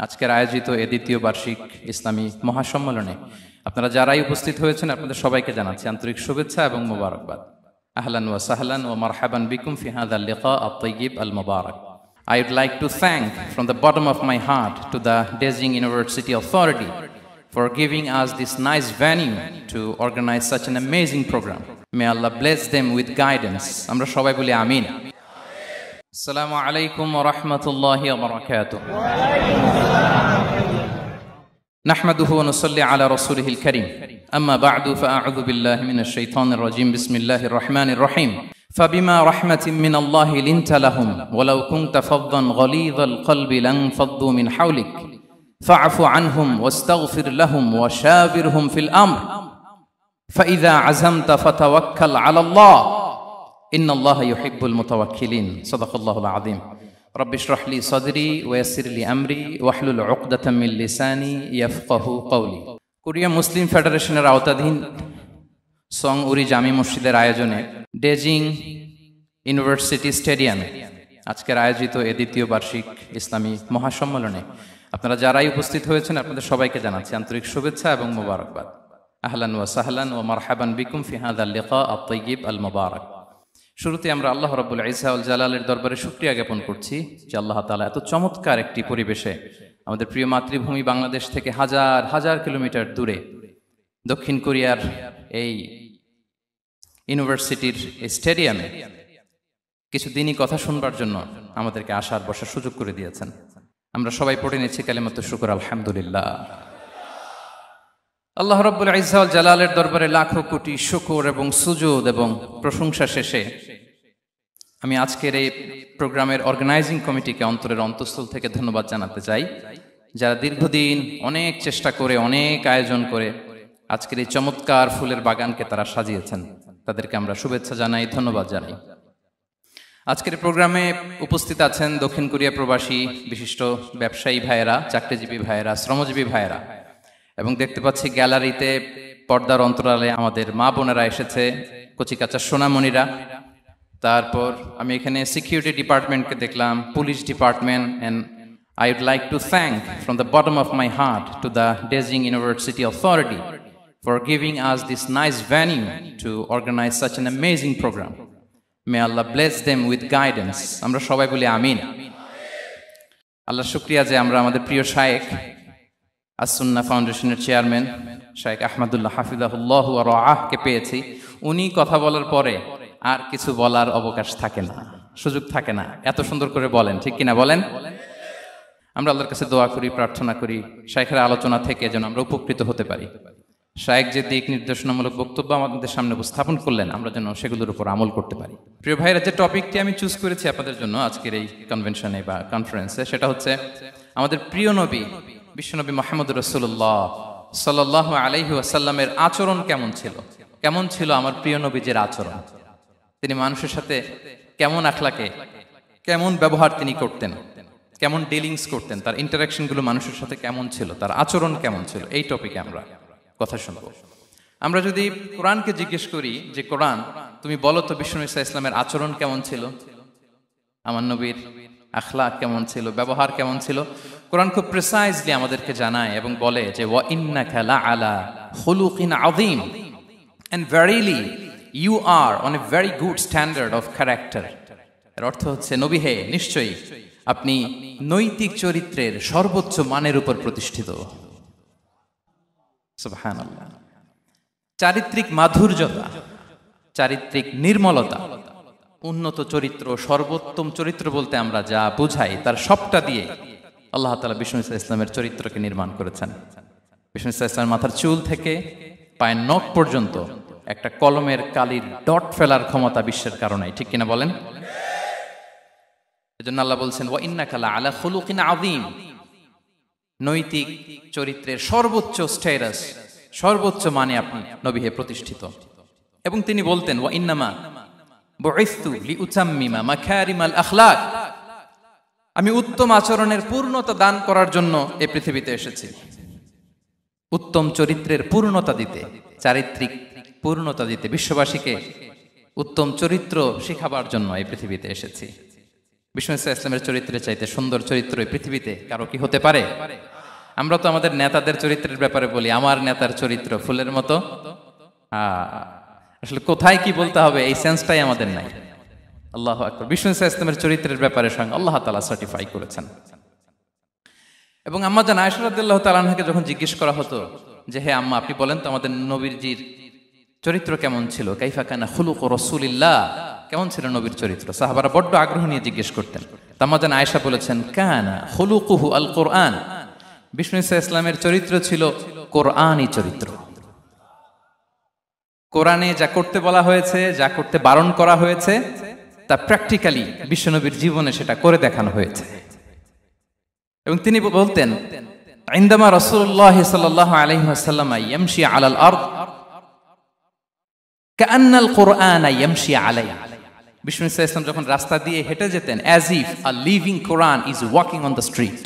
আজকের আয়োজিত এ দ্বিতীয় বার্ষিক ইসলামী মহাসম্মেলনে আপনারা যারাই উপস্থিত হয়েছেন আপনাদের সবাইকে জানাচ্ছি আন্তরিক শুভেচ্ছা এবং মোবারকবাদ। আহলান ওয়া সাহলান ওয়া মারহাবান বিকুম ফি হাযাল লিকা আত-তাইয়্যিব আল-মুবারাক। I would like to thank from the bottom of my heart to the Beijing University Authority for giving us this nice venue to organize such an amazing program. May Allah bless them with guidance. Amra shobai boli amin. Assalamu alaikum wa rahmatullahi wa barakatuh. نحمده ونصلي على رسوله الكريم أما بعد فأعوذ بالله من الشيطان الرجيم بسم الله الرحمن الرحيم فبما رحمة من الله لنت لهم ولو كنت فظا غليظ القلب لانفضوا من حولك فاعف عنهم واستغفر لهم وشاورهم في الأمر فإذا عزمت فتوكل على الله إن الله يحب المتوكلين صدق الله العظيم رب اشرح لي صدري ويسر لي أمري واحلل عقدة من لساني يفقه قولي Korea মুসলিম ফেডারেশনের আওতাধীন song উরি জামি মসজিদের আয়োজনে Beijing university স্টেডিয়ামে আজকের আয়োজিত এ দ্বিতীয় বার্ষিক ইসলামী মহাসম্মেলনে আপনারা যারাই উপস্থিত হয়েছেন আপনাদের সবাইকে জানাচ্ছি আন্তরিক শুভেচ্ছা এবং মোবারকবাদ। আহলান ওয়া সাহলান ওয়া মারহাবান বিকুম ফি হাযাল লিকা আত-তাইয়্যিব আল-মুবারাক। শুরুতে আমরা আল্লাহ রাব্বুল ইজ্জা ওয়াল জালালের দরবারে শুকরিয়া জ্ঞাপন করছি যে আল্লাহ তাআলা এত চমৎকার একটি পরিবেশে আমাদের প্রিয় মাতৃভূমি বাংলাদেশ থেকে হাজার হাজার কিলোমিটার দূরে দক্ষিণ কোরিয়ার এই ইউনিভার্সিটির স্টেডিয়ামে কিছু দিনই কথা শুনবার জন্য আমাদেরকে আসার বসার সুযোগ করে দিয়েছেন। আমরা সবাই পড়ে নিচ্ছি কালিমাতুশ শুকর আলহামদুলিল্লাহ। আল্লাহ রাব্বুল ইজ্জা ওয়াল জালালের দরবারে লাখো কোটি শুকর এবং সুজুদ এবং প্রশংসা শেষে আমি আজকের এই প্রোগ্রামের অর্গানাইজিং কমিটিকে অন্তরের অন্তঃস্থল থেকে ধন্যবাদ জানাতে চাই, যারা দীর্ঘদিন অনেক চেষ্টা করে অনেক আয়োজন করে আজকের এই চমৎকার ফুলের বাগানকে তারা সাজিয়েছেন। তাদেরকে আমরা শুভেচ্ছা জানাই, ধন্যবাদ জানাই। আজকের প্রোগ্রামে উপস্থিত আছেন দক্ষিণ কোরিয়া প্রবাসী বিশিষ্ট ব্যবসায়ী ভাইয়েরা, চাকরিজীবী ভাইয়েরা, শ্রমজীবী ভাইয়েরা, এবং দেখতে পাচ্ছি গ্যালারিতে পর্দার অন্তরালে আমাদের মা বোনেরা এসেছে, কচিকাচা সোনামণিরা। তারপর আমি এখানে সিকিউরিটি ডিপার্টমেন্টকে দেখলাম, police department, and I would like to thank from the bottom of my heart to the Beijing University Authority for giving us this nice venue to organize such an amazing program. May Allah bless them with guidance. Amra shobai boli amin. Allah shukriya je amra amader priyo shaykh as-Sunnah ফাউন্ডেশনের chairman শাইখ আহমদুল্লাহ হাফিজাহুল্লাহ ওয়া রাআহ কে পেয়েছি। উনি কথা বলার পরে আর কিছু বলার অবকাশ থাকে না, সুযোগ থাকে না, এত সুন্দর করে বলেন, ঠিক কিনা বলেন? আমরা আল্লাহর কাছে দোয়া করি, প্রার্থনা করি শাইখের আলোচনা থেকে যেন আমরা উপকৃত হতে পারি। শাইখ যে দিক নির্দেশনামূলক বক্তব্য আমাদের সামনে উপস্থাপন করলেন আমরা যেন সেগুলোর উপর আমল করতে পারি। প্রিয় ভাইরা, যে টপিকটি আমি চুজ করেছি আপনাদের জন্য আজকের এই কনভেনশনে বা কনফারেন্সে, সেটা হচ্ছে আমাদের প্রিয় নবী বিশ্বনবী মুহাম্মদুর রাসূলুল্লাহ সাল্লাল্লাহু আলাইহি ওয়াসাল্লামের আচরণ কেমন ছিল। কেমন ছিল আমার প্রিয় নবীজির আচরণ? তিনি মানুষের সাথে কেমন আখলাকে, কেমন ব্যবহার তিনি করতেন, কেমন ডিলিংস করতেন, তার ইন্টারাকশনগুলো মানুষের সাথে কেমন ছিল, তার আচরণ কেমন ছিল, এই টপিকে আমরা কথা শুনবো। আমরা যদি কোরআনকে জিজ্ঞেস করি যে কোরআন তুমি বলো তো বিশ্বনবী সাল্লাল্লাহু আলাইহি ওয়াসাল্লামের আচরণ কেমন ছিল, আমার নবীর আখলাক কেমন ছিল, ব্যবহার কেমন ছিল, কোরআন খুব প্রিসাইজলি আমাদেরকে জানায় এবং বলে যে ওয়া ইন্নাকা লাআলা খুলুকিন আযীম, and verily you are on a very good standard of character. এর অর্থ হচ্ছে নবী হে, নিশ্চয়ই আপনি নৈতিক চরিত্রের সর্বোচ্চ মানের উপর প্রতিষ্ঠিত। সুবহানাল্লাহ। চারিত্রিক মাধুর্যতা, চারিত্রিক নির্মলতা, উন্নত চরিত্র, সর্বোত্তম চরিত্র বলতে আমরা যা বুঝাই তার সবটা দিয়ে আল্লাহ তাআলা বিষ্ণু ইসলামের চরিত্রকে নির্মাণ করেছেন। বিষ্ণু ইসলামের মাথার চুল থেকে পায়ের নখ পর্যন্ত একটা কলমের কালির ডট ফেলার ক্ষমতা বিশ্বের কারণে, ঠিক কিনা বলেন? এজন্য আল্লাহ বলছেন ওয়া ইন্নাকা লাআলা খুলুকিন আযীম, নৈতিক চরিত্রের সর্বোচ্চ স্ট্যাটাস, সর্বোচ্চ মানে আপনি নবী হে প্রতিষ্ঠিত। এবং তিনি বলতেন ওয়া ইন্নামা বুইসতু লিউতাম্মিমা মাকারিমাল আখলাক, আমি উত্তম আচরণের পূর্ণতা দান করার জন্য এই পৃথিবীতে এসেছি, উত্তম চরিত্রের পূর্ণতা দিতে, চারিত্রিক পূর্ণতা দিতে, বিশ্ববাসীকে উত্তম চরিত্র শেখাবার জন্য এই পৃথিবীতে এসেছি। বিষ্ণু ইসলামের চরিত্রের চাইতে সুন্দর চরিত্র এই পৃথিবীতে কারো কি হতে পারে? আমরা তো আমাদের নেতাদের চরিত্রের ব্যাপারে বলি, আমার নেতার চরিত্র ফুলের মতো। আসলে কোথায় কি বলতে হবে এই সেন্সটাই আমাদের নাই। আল্লাহু আকবার। বিষ্ণু ইসলামের চরিত্রের ব্যাপারে স্বয়ং আল্লাহ তাআলা সার্টিফাই করেছেন। এবং আম্মা জান আয়েশা রাদিয়াল্লাহু তাআলা আনহাকে যখন জিজ্ঞেস করা হতো যে হে আম্মা, আপনি বলেন তো আমাদের নবীজির চরিত্র কেমন ছিল, কাইফা কানা খুলুকু রাসূলিল্লাহ, কেমন ছিল নবীর চরিত্র, সাহাবারা বড্ড আগ্রহ নিয়ে জিজ্ঞেস করতেন। আম্মা জান আয়েশা বলেছেন কানা খুলুকুহু আল কোরআন, বিষ্ণু ইসলামের চরিত্র ছিল কোরআনই চরিত্র। কোরআনে যা করতে বলা হয়েছে, যা করতে বারণ করা হয়েছে, তা প্র্যাকটিক্যালি বিশ্বনবীর জীবনে সেটা করে দেখানো হয়েছে। এবং তিনি বলতেন ইনদামা রাসূলুল্লাহ সাল্লাল্লাহু আলাইহি ওয়াসাল্লাম ইয়ামশি আলাল আরদ কাআন্নাল কুরআন ইয়ামশি আলাইহি, বিষ্ণু ইসলাম যখন রাস্তা দিয়ে হেঁটে যেতেন as if a living Quran is walking on the street,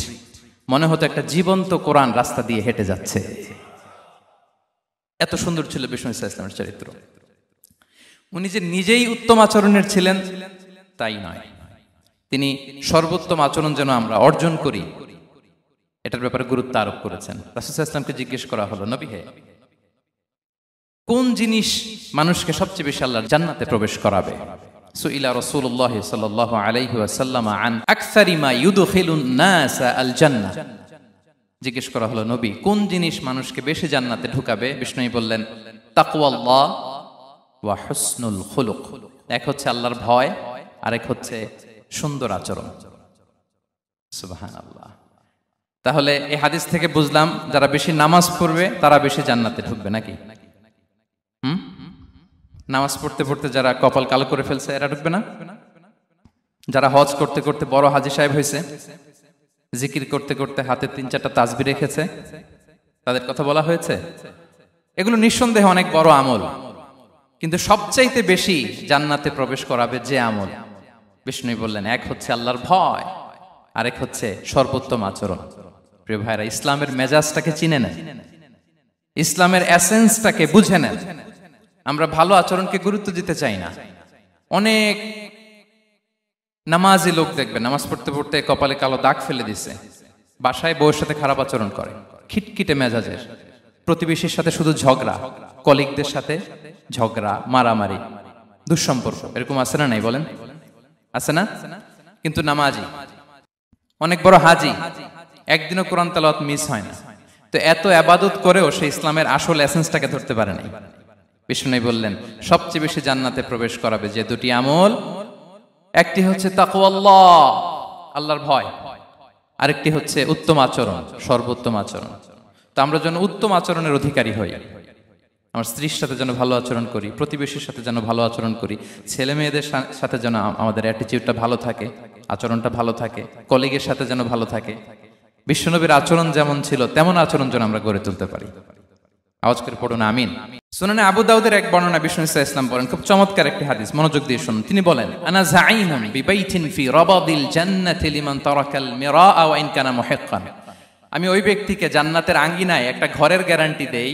মনে হতো একটা জীবন্ত কোরআন রাস্তা দিয়ে হেঁটে যাচ্ছে। এত সুন্দর ছিল বিষ্ণু ইসলামের চরিত্র। উনি যে নিজেই উত্তম আচরণের ছিলেন তাই নয়, তিনি সর্বোত্তম আচরণ যেন আমরা অর্জন করি এটার ব্যাপারে গুরুত্ব আরোপ করেছেন। রাসূল সাল্লাল্লাহু আলাইহি ওয়াসাল্লামকে জিজ্ঞেস করা হলো, নবী হে, কোন জিনিস মানুষকে সবচেয়ে বেশি আল্লাহর জান্নাতে প্রবেশ করাবে? সুইলা রাসূলুল্লাহ সাল্লাল্লাহু আলাইহি ওয়াসাল্লাম আন আকসারি মা ইউদখিলুন নাস আল জান্নাহ, জিজ্ঞেস করা হলো নবী কোন জিনিস মানুষকে বেশি জান্নাতে ঢুকাবে? বিষ্ণু বললেন তাকওয়াল্লাহ ওয়া হুসনুল খুলুক, এক হচ্ছে আল্লাহর ভয়, আরেক হচ্ছে সুন্দর আচরণ। সুবহানাল্লাহ। তাহলে এই হাদিস থেকে বুঝলাম যারা বেশি নামাজ পড়বে তারা বেশি জান্নাতে ঢুকবে নাকি? নামাজ পড়তে পড়তে যারা কপাল কালো করে ফেলছে এরা ঢুকবে না? যারা হজ করতে করতে বড় হাজী সাহেব হয়েছে, জিকির করতে করতে হাতে 3-4টা তাসবিহ রেখেছে, তাদের কথা বলা হয়েছে। এগুলো নিঃসন্দেহে অনেক বড় আমল, কিন্তু সবচাইতে বেশি জান্নাতে প্রবেশ করাবে যে আমল, বিষ্ণু বললেন এক হচ্ছে আল্লাহর ভয়, আরেক হচ্ছে সর্বোত্তম আচরণ। প্রিয় ভাইরা, ইসলামের মেজাজটাকে চিনে নেন, ইসলামের এসেন্সটাকে বুঝে নেন। আমরা ভালো আচরণকে গুরুত্ব দিতে চাই না। অনেক নামাজি লোক দেখবে নামাজ পড়তে পড়তে কপালে কালো দাগ ফেলে দিছে, বাসায় বউয়ের সাথে খারাপ আচরণ করে, খিটখিটে মেজাজের, প্রতিবেশীর সাথে শুধু ঝগড়া, কলিগদের সাথে ঝগড়া, মারামারি, দুঃসম্পর্ক, এরকম আছে না নাই বলেন? আছে না? কিন্তু নামাজি, অনেক বড় হাজি, একদিনও কোরআন তেলাওয়াত মিস হয় না, তো এত ইবাদত করেও সে ইসলামের আসল এসেন্সটাকে ধরতে পারে নাই। বিষ্ণু বললেন সবচেয়ে বেশি জান্নাতে প্রবেশ করাবে যে দুটি আমল, একটি হচ্ছে তাকওয়াল্লাহ, আল্লাহর ভয়, আরেকটি হচ্ছে উত্তম আচরণ, সর্বোত্তম আচরণ। তো আমরা যেন উত্তম আচরণের অধিকারী হই, আমার স্ত্রীর সাথে যেন ভালো আচরণ করি, প্রতিবেশীর সাথে যেন ভালো আচরণ করি, ছেলে মেয়েদের সাথে যেন আমাদের অ্যাটিটিউডটা ভালো থাকে, আচরণটা ভালো থাকে, কলিগের সাথে যেন ভালো থাকে। বিশ্বনবীর আচরণ যেমন ছিল তেমন আচরণ যেন আমরা গড়ে তুলতে পারি। আওয়াজ করে পড়ুন আমিন। সুনানে আবু দাউদের এক বর্ণনা বিষ্ণু ইসলাম বলেন, খুব চমৎকার একটি হাদিস, মনোযোগ দিয়ে শুনুন। তিনি বলেন আনা যাঈমুন বিবাইতিন ফি রাবাদিল জান্নাতি লিমান তারাকাল মিরাআ ওয়া ইন কানা মুহিক্কান, আমি ওই ব্যক্তিকে জান্নাতের আঙ্গিনায় একটা ঘরের গ্যারান্টি দেই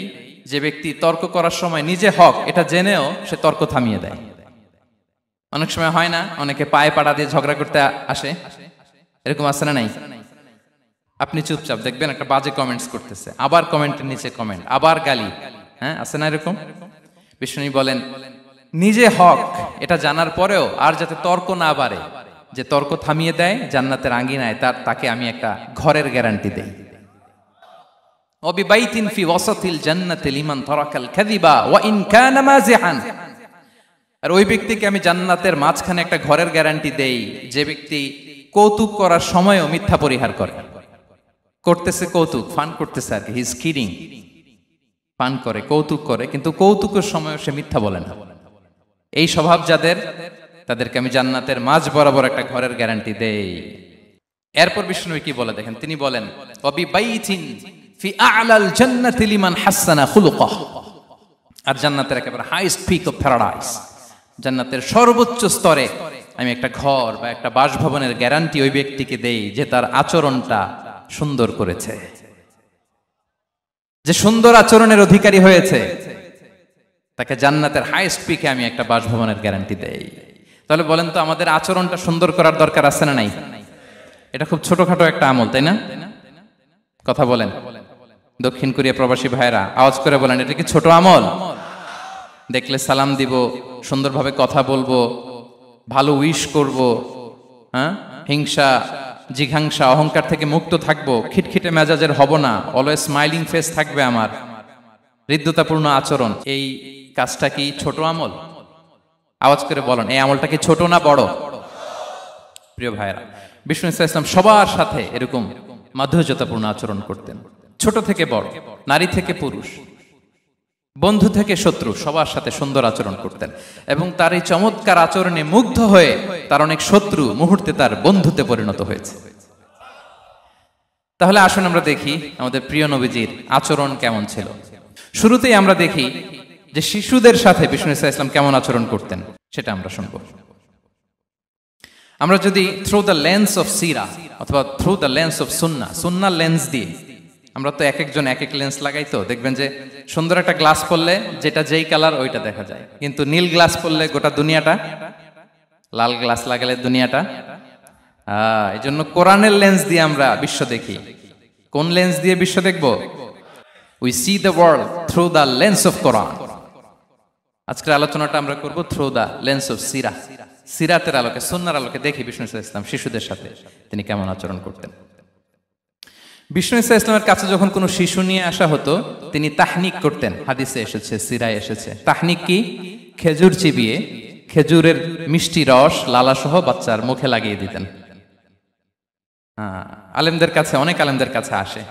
যে ব্যক্তি তর্ক করার সময় নিজে হক এটা জেনেও সে তর্ক থামিয়ে দেয়। অনেক সময় হয় না, অনেকে পায়ে পাড়া দিয়ে ঝগড়া করতে আসে, এরকম আছে না নাই? আপনি চুপচাপ দেখবেন একটা বাজে কমেন্টস করতেছে, আবার কমেন্টের নিচে কমেন্ট, আবার গালি, হ্যাঁ আছে না এরকম? বিষ্ণু বলেন নিজে হক এটা জানার পরেও আর যাতে তর্ক না বাড়ে, যে তর্ক থামিয়ে দেয় জান্নাতের আঙ্গিনায়, তাকে আমি একটা ঘরের গ্যারান্টি দেই। ওয়াবিবাইতিন ফি ওয়াসাতিল জান্নাতি লিমান তারাকাল কাযিবা ওয়া ইন কানা মাযিহান, আর ওই ব্যক্তিকে আমি জান্নাতের মাঝখানে একটা ঘরের গ্যারান্টি দেই যে ব্যক্তি কৌতুক করার সময়ও মিথ্যা পরিহার করে। করতেছে কৌতুক, ফান করতেছে আর কি, হি ইজ কিডিং, ফান করে, কৌতুক করে, কিন্তু কৌতুকের সময় সে মিথ্যা বলে না। এই স্বভাব যাদের, তাদেরকে আমি জান্নাতের মাঝ বরাবর একটা ঘরের গ্যারান্টি দেই। এরপর বিষ্ণু কি বলে দেখেন, তিনি বলেন ওয়াবিবাইতিন ফি আ'লাল জান্নাতি লিমান হাসানা খুলুকাহ, আর জান্নাতের একেবারে হাইস্ট পিক অফ প্যারাডাইস, জান্নাতের সর্বোচ্চ স্তরে আমি একটা ঘর বা একটা বাসভবনের গ্যারান্টি ওই ব্যক্তিকে দেই যে তার আচরণটা সুন্দর করেছে, যে সুন্দর আচরণের অধিকারী হয়েছে, তাকে জান্নাতের হাইস্ট পিকে আমি একটা বাসভবনের গ্যারান্টি দেই। তাহলে বলেন তো আমাদের আচরণটা সুন্দর করার দরকার আছে না নাই? এটা খুব ছোটখাটো একটা আমল, তাই না? কথা বলেন। দক্ষিণ কোরিয়া প্রবাসী ভাইরা আওয়াজ করে বলেন, এটা কি ছোট আমল? দেখলে সালাম দিব, সুন্দরভাবে কথা বলবো, ভালো উইশ করব, হ্যাঁ, হিংসা জিঘাংসা অহংকার থেকে মুক্ত থাকবো, খিটখিটে মেজাজের হব না, অলওয়েজ স্মাইলিং ফেস থাকবে আমার, হৃদ্যতাপূর্ণ আচরণ। এই কাজটা কি ছোট আমল? আওয়াজ করে বলেন, এই আমলটা কি ছোট না বড়? প্রিয় ভাইরা, বিষ্ণু ইসলাম সবার সাথে এরকম মাধুর্যতাপূর্ণ আচরণ করতেন, ছোট থেকে বড়, নারী থেকে পুরুষ, বন্ধু থেকে শত্রু, সবার সাথে সুন্দর আচরণ করতেন। এবং তার এই চমৎকার আচরণে মুগ্ধ হয়ে তার অনেক শত্রু মুহূর্তে তার বন্ধুতে পরিণত হয়েছে। তাহলে আসুন আমরা দেখি আমাদের প্রিয় নবীজির আচরণ কেমন ছিল। শুরুতেই আমরা দেখি যে শিশুদের সাথে বিষ্ণু ইসলাম কেমন আচরণ করতেন, সেটা আমরা শুনবো। আমরা যদি থ্রু দ্য লেন্স অফ সিরা অথবা through the lens of Sunnah lens দিয়ে, আমরা তো এক একজন এক এক লেন্স লাগাই, তো দেখবেন যে সুন্দর একটা গ্লাস পরলে যেটা যেই কালার ওইটা দেখা যায়, কিন্তু নীল গ্লাস পরলে গোটা দুনিয়াটা, লাল গ্লাস লাগালে দুনিয়াটা। এই জন্য কোরআনের লেন্স দিয়ে আমরা বিশ্ব দেখি। কোন লেন্স দিয়ে বিশ্ব দেখব? We see the world through the lens of Quran. আজকের আলোচনাটা আমরা করব থ্রু দ্য লেন্স অফ সিরা, সিরাতের আলোকে, সুন্নাহর আলোকে দেখি বিষ্ণু ইসলাম শিশুদের সাথে তিনি কেমন আচরণ করতেন। বিষ্ণু ইসলামের কাছে যখন কোনো শিশু নিয়ে আসা হতো, তিনি তাহনিক করতেন। হাদিসে এসেছে, সিরায় এসেছে। তাহনিক কি? খেজুর চিবিয়ে খেজুরের মিষ্টি রস লালাসহ বাচ্চার মুখে লাগিয়ে দিতেন। আলেমদের কাছে, অনেক আলেমদের কাছে আসে,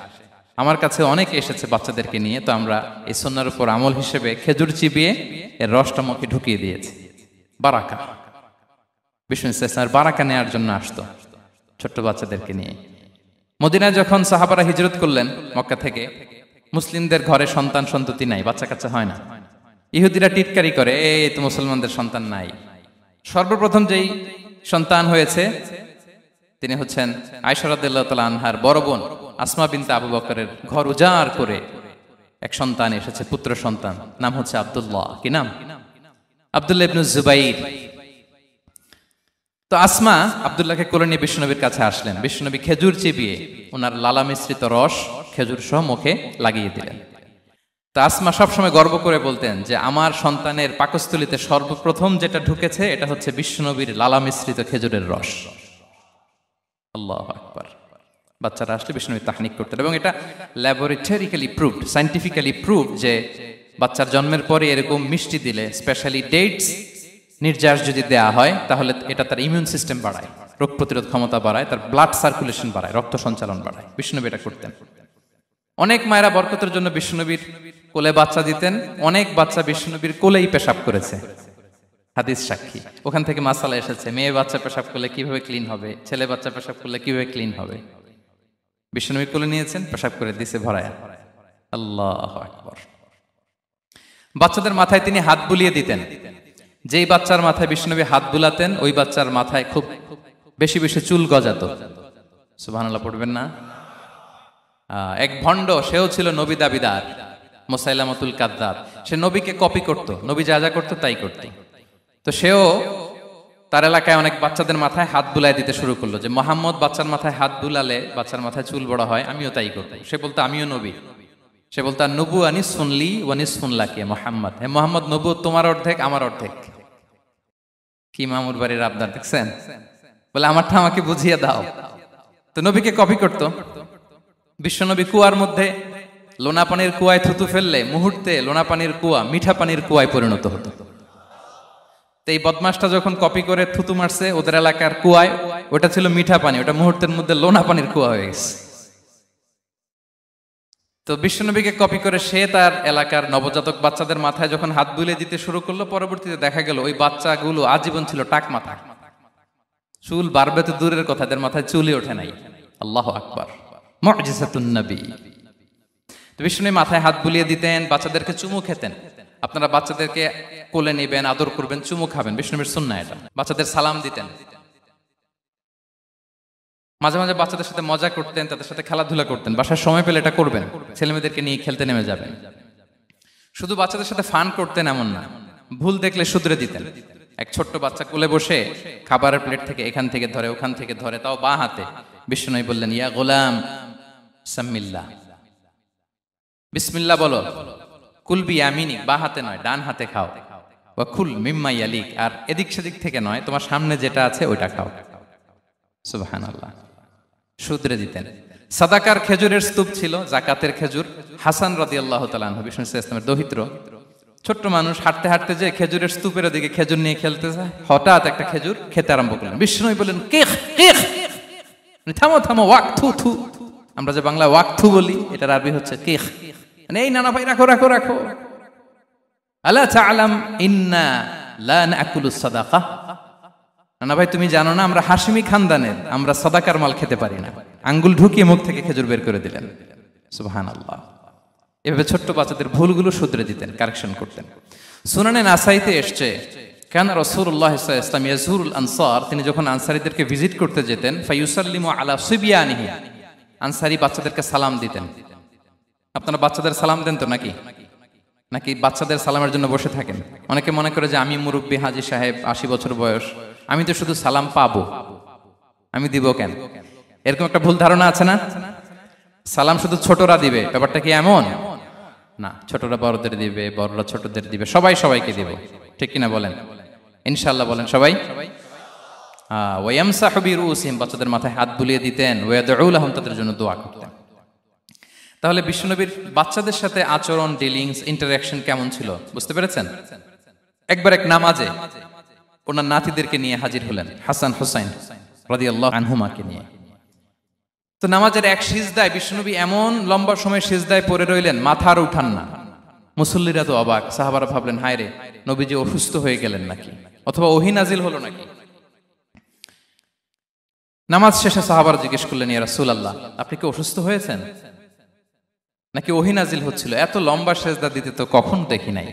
আমার কাছে অনেকে এসেছে বাচ্চাদেরকে নিয়ে, তো আমরা এই সুন্নাহর উপর আমল হিসেবে খেজুর চিবিয়ে এর রসটা মুখে ঢুকিয়ে দিয়েছি। বারাকা, বিষ্ণু ইসলামের বারাকা নেওয়ার জন্য আসতো ছোট্ট বাচ্চাদেরকে নিয়ে। মদিনায় যখন সাহাবারা হিজরত করলেন মক্কা থেকে, মুসলিমদের ঘরে সন্তান সন্ততি নাই, বাচ্চা কাচ্চা হয় না। ইহুদিরা টিটকারি করে, এই তো মুসলমানদের সন্তান নাই। সর্বপ্রথম যেই সন্তান হয়েছে তিনি হচ্ছেন আয়েশা রাদিয়াল্লাহু তাআলা আনহার বড় বোন আসমা বিনতে আবু বকরের ঘর উজাড় করে এক সন্তান এসেছে, পুত্র সন্তান, নাম হচ্ছে আব্দুল্লাহ। কি নাম? আব্দুল্লাহ ইবনে জুবাইর। তো আসমা আব্দুল্লাহকে কোলে নিয়ে বিষ্ণুনবীর কাছে আসলেন। বিষ্ণুনবী খেজুর চিবিয়ে ওনার লালা মিশ্রিত রস খেজুর সহ মুখে লাগিয়ে দিলেন। তা আসমা সবসময় গর্ব করে বলতেন যে আমার সন্তানের পাকস্থলীতে সর্বপ্রথম যেটা ঢুকেছে এটা হচ্ছে বিষ্ণুনবীর লালা মিশ্রিত খেজুরের রস। আল্লাহু আকবার। বাচ্চারা আসলে বিষ্ণুনবী তাহনিক করতেন, এবং এটা ল্যাবরেটরিক্যালি প্রুভড, সায়েন্টিফিক্যালি প্রুভড যে বাচ্চার জন্মের পরে এরকম মিষ্টি দিলে, স্পেশালি ডেটস নির্যাস যদি দেয়া হয়, তাহলে এটা তার ইমিউন সিস্টেম বাড়ায়, রোগ প্রতিরোধ ক্ষমতা বাড়ায়, তার ব্লাড সার্কুলেশন বাড়ায়, রক্ত সঞ্চালন বাড়ায়। বিষ্ণুনবী এটা করতেন। অনেক মায়েরা বরকতের জন্য বিষ্ণুনবীর কোলে বাচ্চা দিতেন। অনেক বাচ্চা বিষ্ণুনবীর কোলেই পেশাব করেছে, হাদিস সাক্ষী। ওখান থেকে মাসালা এসেছে, মেয়ে বাচ্চা পেশাব করলে কিভাবে ক্লিন হবে, ছেলে বাচ্চা পেশাব করলে কিভাবে ক্লিন হবে। বিষ্ণুনবী কোলে নিয়েছেন, পেশাব করে দিছে ভরায়া। আল্লাহু আকবার। বাচ্চাদের মাথায় তিনি হাত বুলিয়ে দিতেন। যেই বাচ্চার মাথায় বিষ্ণুনবী হাত বুলাতেন, ওই বাচ্চার মাথায় খুব বেশি বেশি চুল গজাতো। সুবহানাল্লাহ পড়বেন না? এক ভণ্ড, সেও ছিল নবী দাবিদার, মুসাইলামাতুল কাযযাব। সে নবীকে কপি করত, নবী যা যা করতো তাই করত। তো সেও তার এলাকায় অনেক বাচ্চাদের মাথায় হাত বুলাই দিতে শুরু করলো, যে মুহাম্মদ বাচ্চার মাথায় হাত বুলালে বাচ্চার মাথায় চুল বড় হয়, আমিও তাই করব। সে বলতো আমিও নবী। সে বলতো নবু আনিস শুনলি ওয়ানিস শুনলাকে মোহাম্মদ, হে মোহাম্মদ, নবু তোমার অর্ধেক আমার অর্ধেক। কি মামুর বাড়ির আবদার দেখছেন? বলে আমারটা আমাকে বুঝিয়ে দাও। তো নবীকে কপি করত। বিশ্বনবী কুয়ার মধ্যে লোনা পানির কুয়ায় থুতু ফেললে মুহূর্তে লোনা পানির কুয়া মিঠা পানির কুয়ায় পরিণত হতো। তো এই বদমাসটা যখন কপি করে থুতু মারছে ওদের এলাকার কুয়ায়, ওটা ছিল মিঠা পানি, ওটা মুহূর্তের মধ্যে লোনা পানির কুয়া হয়ে গেছে। তো বিশ্বনবীকে কপি করে সে তার এলাকার নবজাতক বাচ্চাদের মাথায় যখন হাত বুলিয়ে দিতে শুরু করলো, পরবর্তীতে দেখা গেল ওই বাচ্চাগুলো আজীবন ছিল টাক মাথা। চুল বাড়বে তো দূরের কথা, এদের মাথায় চুলই ওঠে নাই। আল্লাহু আকবার, মুজিজাতুন নবী। তো বিষ্ণুনবী মাথায় হাত বুলিয়ে দিতেন, বাচ্চাদেরকে চুমু খেতেন। আপনারা বাচ্চাদেরকে কোলে নেবেন, আদর করবেন, চুমু খাবেন, বিষ্ণুনবীর সুন্নাহ এটা। বাচ্চাদের সালাম দিতেন। মাঝে মাঝে বাচ্চাদের সাথে মজা করতেন, তাদের সাথে খেলাধুলা করতেন। বাসার সময় পেলে এটা করবেন, ছেলেমেয়েদেরকে নিয়ে খেলতে নেমে যাবেন। শুধু বাচ্চাদের সাথে ফান করতেন এমন না, ভুল দেখলে শুধরে দিতেন। এক ছোট্ট বাচ্চা কোলে বসে খাবারের প্লেট থেকে এখান থেকে ধরে ওখান থেকে ধরে, তাও বাঁ হাতে। বিষ্ণু বললেন, ইয়া গোলাম সাম্মিল্লাহ, বিসমিল্লাহ বলো, কুল বিয়ামিনি, বাঁ হাতে নয় ডান হাতে খাও, ওয়া কুল মিম্মা ইয়ালিক, আর এদিক সেদিক থেকে নয়, তোমার সামনে যেটা আছে ওইটা খাও। সুবহানাল্লাহ। শুধরে দিতেন। সাদাকার খেজুরের স্তূপ ছিল, জাকাতের খেজুর। হাসান রাদিয়াল্লাহু তাআলা আনহু, বিষ্ণু ইসলামের দৌহিত্র, ছোট্ট মানুষ, হাঁটতে হাঁটতে যে খেজুরের স্তূপের দিকে খেজুর নিয়ে খেলতে যায়, হঠাৎ একটা খেজুর খেতে আরম্ভ করলেন। বিষ্ণু বললেন, কেখ কেখ, থামো থামো, ওয়াক থু থু। আমরা যে বাংলা ওয়াক থু বলি, এটার আরবি হচ্ছে কেখ। এই নানা ভাই, রাখো রাখো রাখো। আলা তাআলাম ইন্না লা নাকুলুস সাদাকা, নানা ভাই তুমি জানো না আমরা হাশিমি খানদানের, আমরা সাদাকার মাল খেতে পারি না। আঙ্গুল ঢুকিয়ে মুখ থেকে খেজুর বের করে দিলেন। সুবহানাল্লাহ। এভাবে ছোট্ট বাচ্চাদের ভুলগুলো শুধরে দিতেন, কারেকশন করতেন। সুনানে নাসাইতে এসছে, কেন রাসূলুল্লাহ সাল্লাল্লাহু আলাইহি ওয়াসাল্লাম ইয়াজুরুল আনসার, তিনি যখন আনসারীদেরকে ভিজিট করতে যেতেন, ফায়ুসাল্লিমু আলা সিবিয়ানিহি, আনসারী বাচ্চাদেরকে সালাম দিতেন। আপনারা বাচ্চাদের সালাম দেন তো নাকি? নাকি বাচ্চাদের সালামের জন্য বসে থাকেন? অনেকে মনে করে যে আমি মুরব্বী হাজী সাহেব, 80 বছর বয়স, আমি তো শুধু সালাম পাবো, আমি দিব কেন? এরকম একটা ভুল ধারণা আছে না? সালাম শুধু ছোটরা দিবে, ব্যাপারটা কি এমন না? ছোটরা বড়দের দিবে, বড়রা ছোটদের দিবে, সবাই সবাইকে দিবে, ঠিক কিনা বলেন? ইনশাআল্লাহ বলেন সবাই। ওয়ায়ামসাহু বিরুসিহিম, বাচ্চাদের মাথায় হাত বুলিয়ে দিতেন। ওয়ায়াদউ লাহুম, তাদের জন্য দোয়া করতেন। তাহলে বিশ্বনবীর বাচ্চাদের সাথে আচরণ, ডিলিংস, ইন্টারঅ্যাকশন কেমন ছিল বুঝতে পেরেছেন? একবার এক নামাজে ওনার নাতিদেরকে নিয়ে হাজির হলেন, হাসান হুসাইন রাদিয়াল্লাহু আনহুমাকে নিয়ে। তো নামাজের এক সিজদায় বিশ্বনবী এমন লম্বা সময় সিজদায় পড়ে রইলেন, মাথা আর উঠান না। মুসল্লিরা তো অবাক, সাহাবারা ভাবলেন, হায় রে, নবীজি অসুস্থ হয়ে গেলেন নাকি, অথবা ওহী নাজিল হলো নাকি। নামাজ শেষে সাহাবারা জিজ্ঞেস করলেন, ইয়া রাসূলুল্লাহ, আপনি কি অসুস্থ হয়েছেন নাকি ওহী নাজিল হচ্ছিল? এত লম্বা সিজদা দিতে তো কখন দেখি নাই।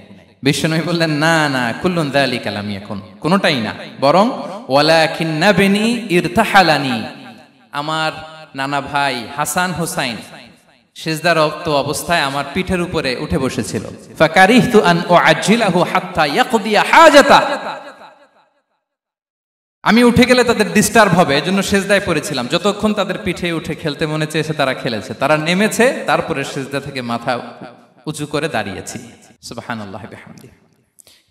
বিশ্বনবী বললেন, না না, কুল্লুন যালিকা লাম ইয়াকুন, কোনটাই না, বরং ওয়ালাকিন নাবনি ইরতাহালানি, আমার নানা ভাই হাসান হুসাইন সিজদারত অবস্থায় আমার পিঠের উপরে উঠে বসেছিল। ফাকারিহতু আন উআজ্জিলাহু হাত্তা ইয়াকদিয়া হাজাতা, আমি উঠে গেলে তাদের ডিস্টার্ব হবে, এজন্য সিজদায় পড়েছিলাম। যতক্ষণ তাদের পিঠে উঠে খেলতে মনে চেয়েছে তারা খেলেছে, তারা নেমেছে, তারপরে সিজদা থেকে মাথা উঁচু করে দাঁড়িয়েছি। সুবহানাল্লাহ বিহামদি।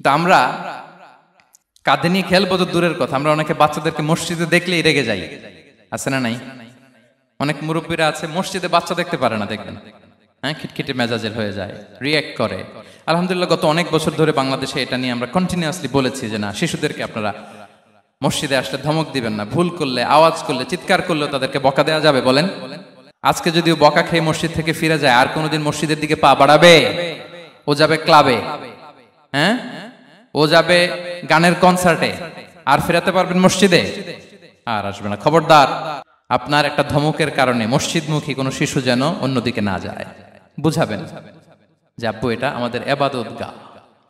তো আমরা কাঁধে নিয়ে খেলবো তো দূরের কথা, আমরা অনেকে বাচ্চাদেরকে মসজিদে দেখলেই রেগে যাই, আছে না নাই? অনেক মুরব্বীরা আছে মসজিদে বাচ্চা দেখতে পারে না, দেখবেন, হ্যাঁ, খিটখিটে মেজাজের হয়ে যায়, রিয়্যাক্ট করে। আলহামদুলিল্লাহ গত অনেক বছর ধরে বাংলাদেশে এটা নিয়ে আমরা কন্টিনিউয়াসলি বলেছি যে না, শিশুদেরকে আপনারা মসজিদে আসলে ধমক দিবেন না, ভুল করলে, আওয়াজ করলে, চিৎকার করলে তাদেরকে বকা দেওয়া যাবে? বলেন। আজকে যদিও বকা খেয়ে মসজিদ থেকে ফিরে যায়, আর কোনোদিন মসজিদের দিকে পা বাড়াবে? ও যাবে ক্লাবে, হ্যাঁ, ও যাবে গানের কনসার্টে, আর ফেরাতে পারবেন মসজিদে? আর আসবে না। খবরদার, আপনার একটা ধমকের কারণে মসজিদমুখী কোনো শিশু যেন অন্যদিকে না যায়। বুঝাবেন যে আব্বু, এটা আমাদের ইবাদত গাহ,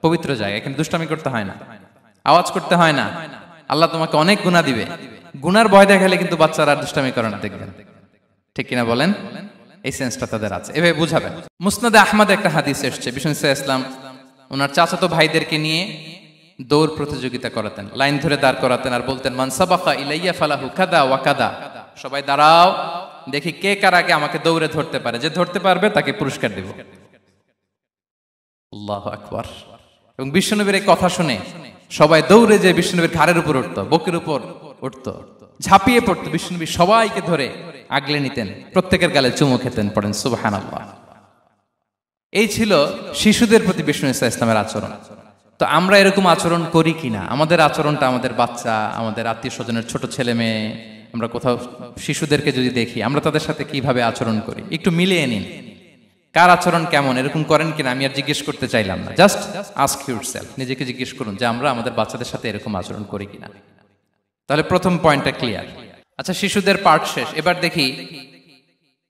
পবিত্র জায়গা, এখানে দুষ্টামি করতে হয় না, আওয়াজ করতে হয় না, আল্লাহ তোমাকে অনেক গুনাহ দিবে। গুনার ভয় দেখালে কিন্তু বাচ্চারা দুষ্টামি করে না, দেখবেন, ঠিক কিনা বলেন? এই সেন্সটা তাদের আছে, এভাবে বুঝাবেন। মুসনাদে আহমদ একটা হাদিস এসছে, বিষ্ণু ইসলাম ওনার চাচাতো ভাইদেরকে নিয়ে দৌড় প্রতিযোগিতা করাতেন, লাইন ধরে দাঁড় করাতেন, আর বলতেন, মান সাবাকা ইলাইয়া ফালাহু কাদা ওয়া কাদা, সবাই দাঁড়াও, দেখি কে কার আগে আমাকে দৌড়ে ধরতে পারে, যে ধরতে পারবে তাকে পুরস্কার দেব। আল্লাহু আকবার। এবং বিশ্বনবীর এই কথা শুনে সবাই দৌড়ে যে বিশ্বনবীর ঘাড়ের উপর উঠতো, বুকের উপর উঠতো, ঝাঁপিয়ে পড়তো, বিশ্বনবী সবাইকে ধরে আগলে নিতেন, প্রত্যেকের গালে চুমু খেতেন। পড়েন সুবহানাল্লাহ। এই ছিল শিশুদের প্রতি বিষ্ণু ইসলামের আচরণ। তো আমরা এরকম আচরণ করি কিনা? আমাদের আচরণটা আমাদের বাচ্চা, আমাদের আত্মীয় স্বজনের ছোট ছেলে মেয়ে, আমরা কোথাও শিশুদেরকে যদি দেখি, আমরা তাদের সাথে কিভাবে আচরণ করি, একটু মিলিয়ে নিন কার আচরণ কেমন। এরকম করেন কিনা আমি আর জিজ্ঞেস করতে চাইলাম না, জাস্ট আস্ক ইউরসেলফ, নিজেকে জিজ্ঞেস করুন যে আমরা আমাদের বাচ্চাদের সাথে এরকম আচরণ করি কিনা। তাহলে প্রথম পয়েন্টটা ক্লিয়ার। আচ্ছা, শিশুদের পার্ট শেষ, এবার দেখি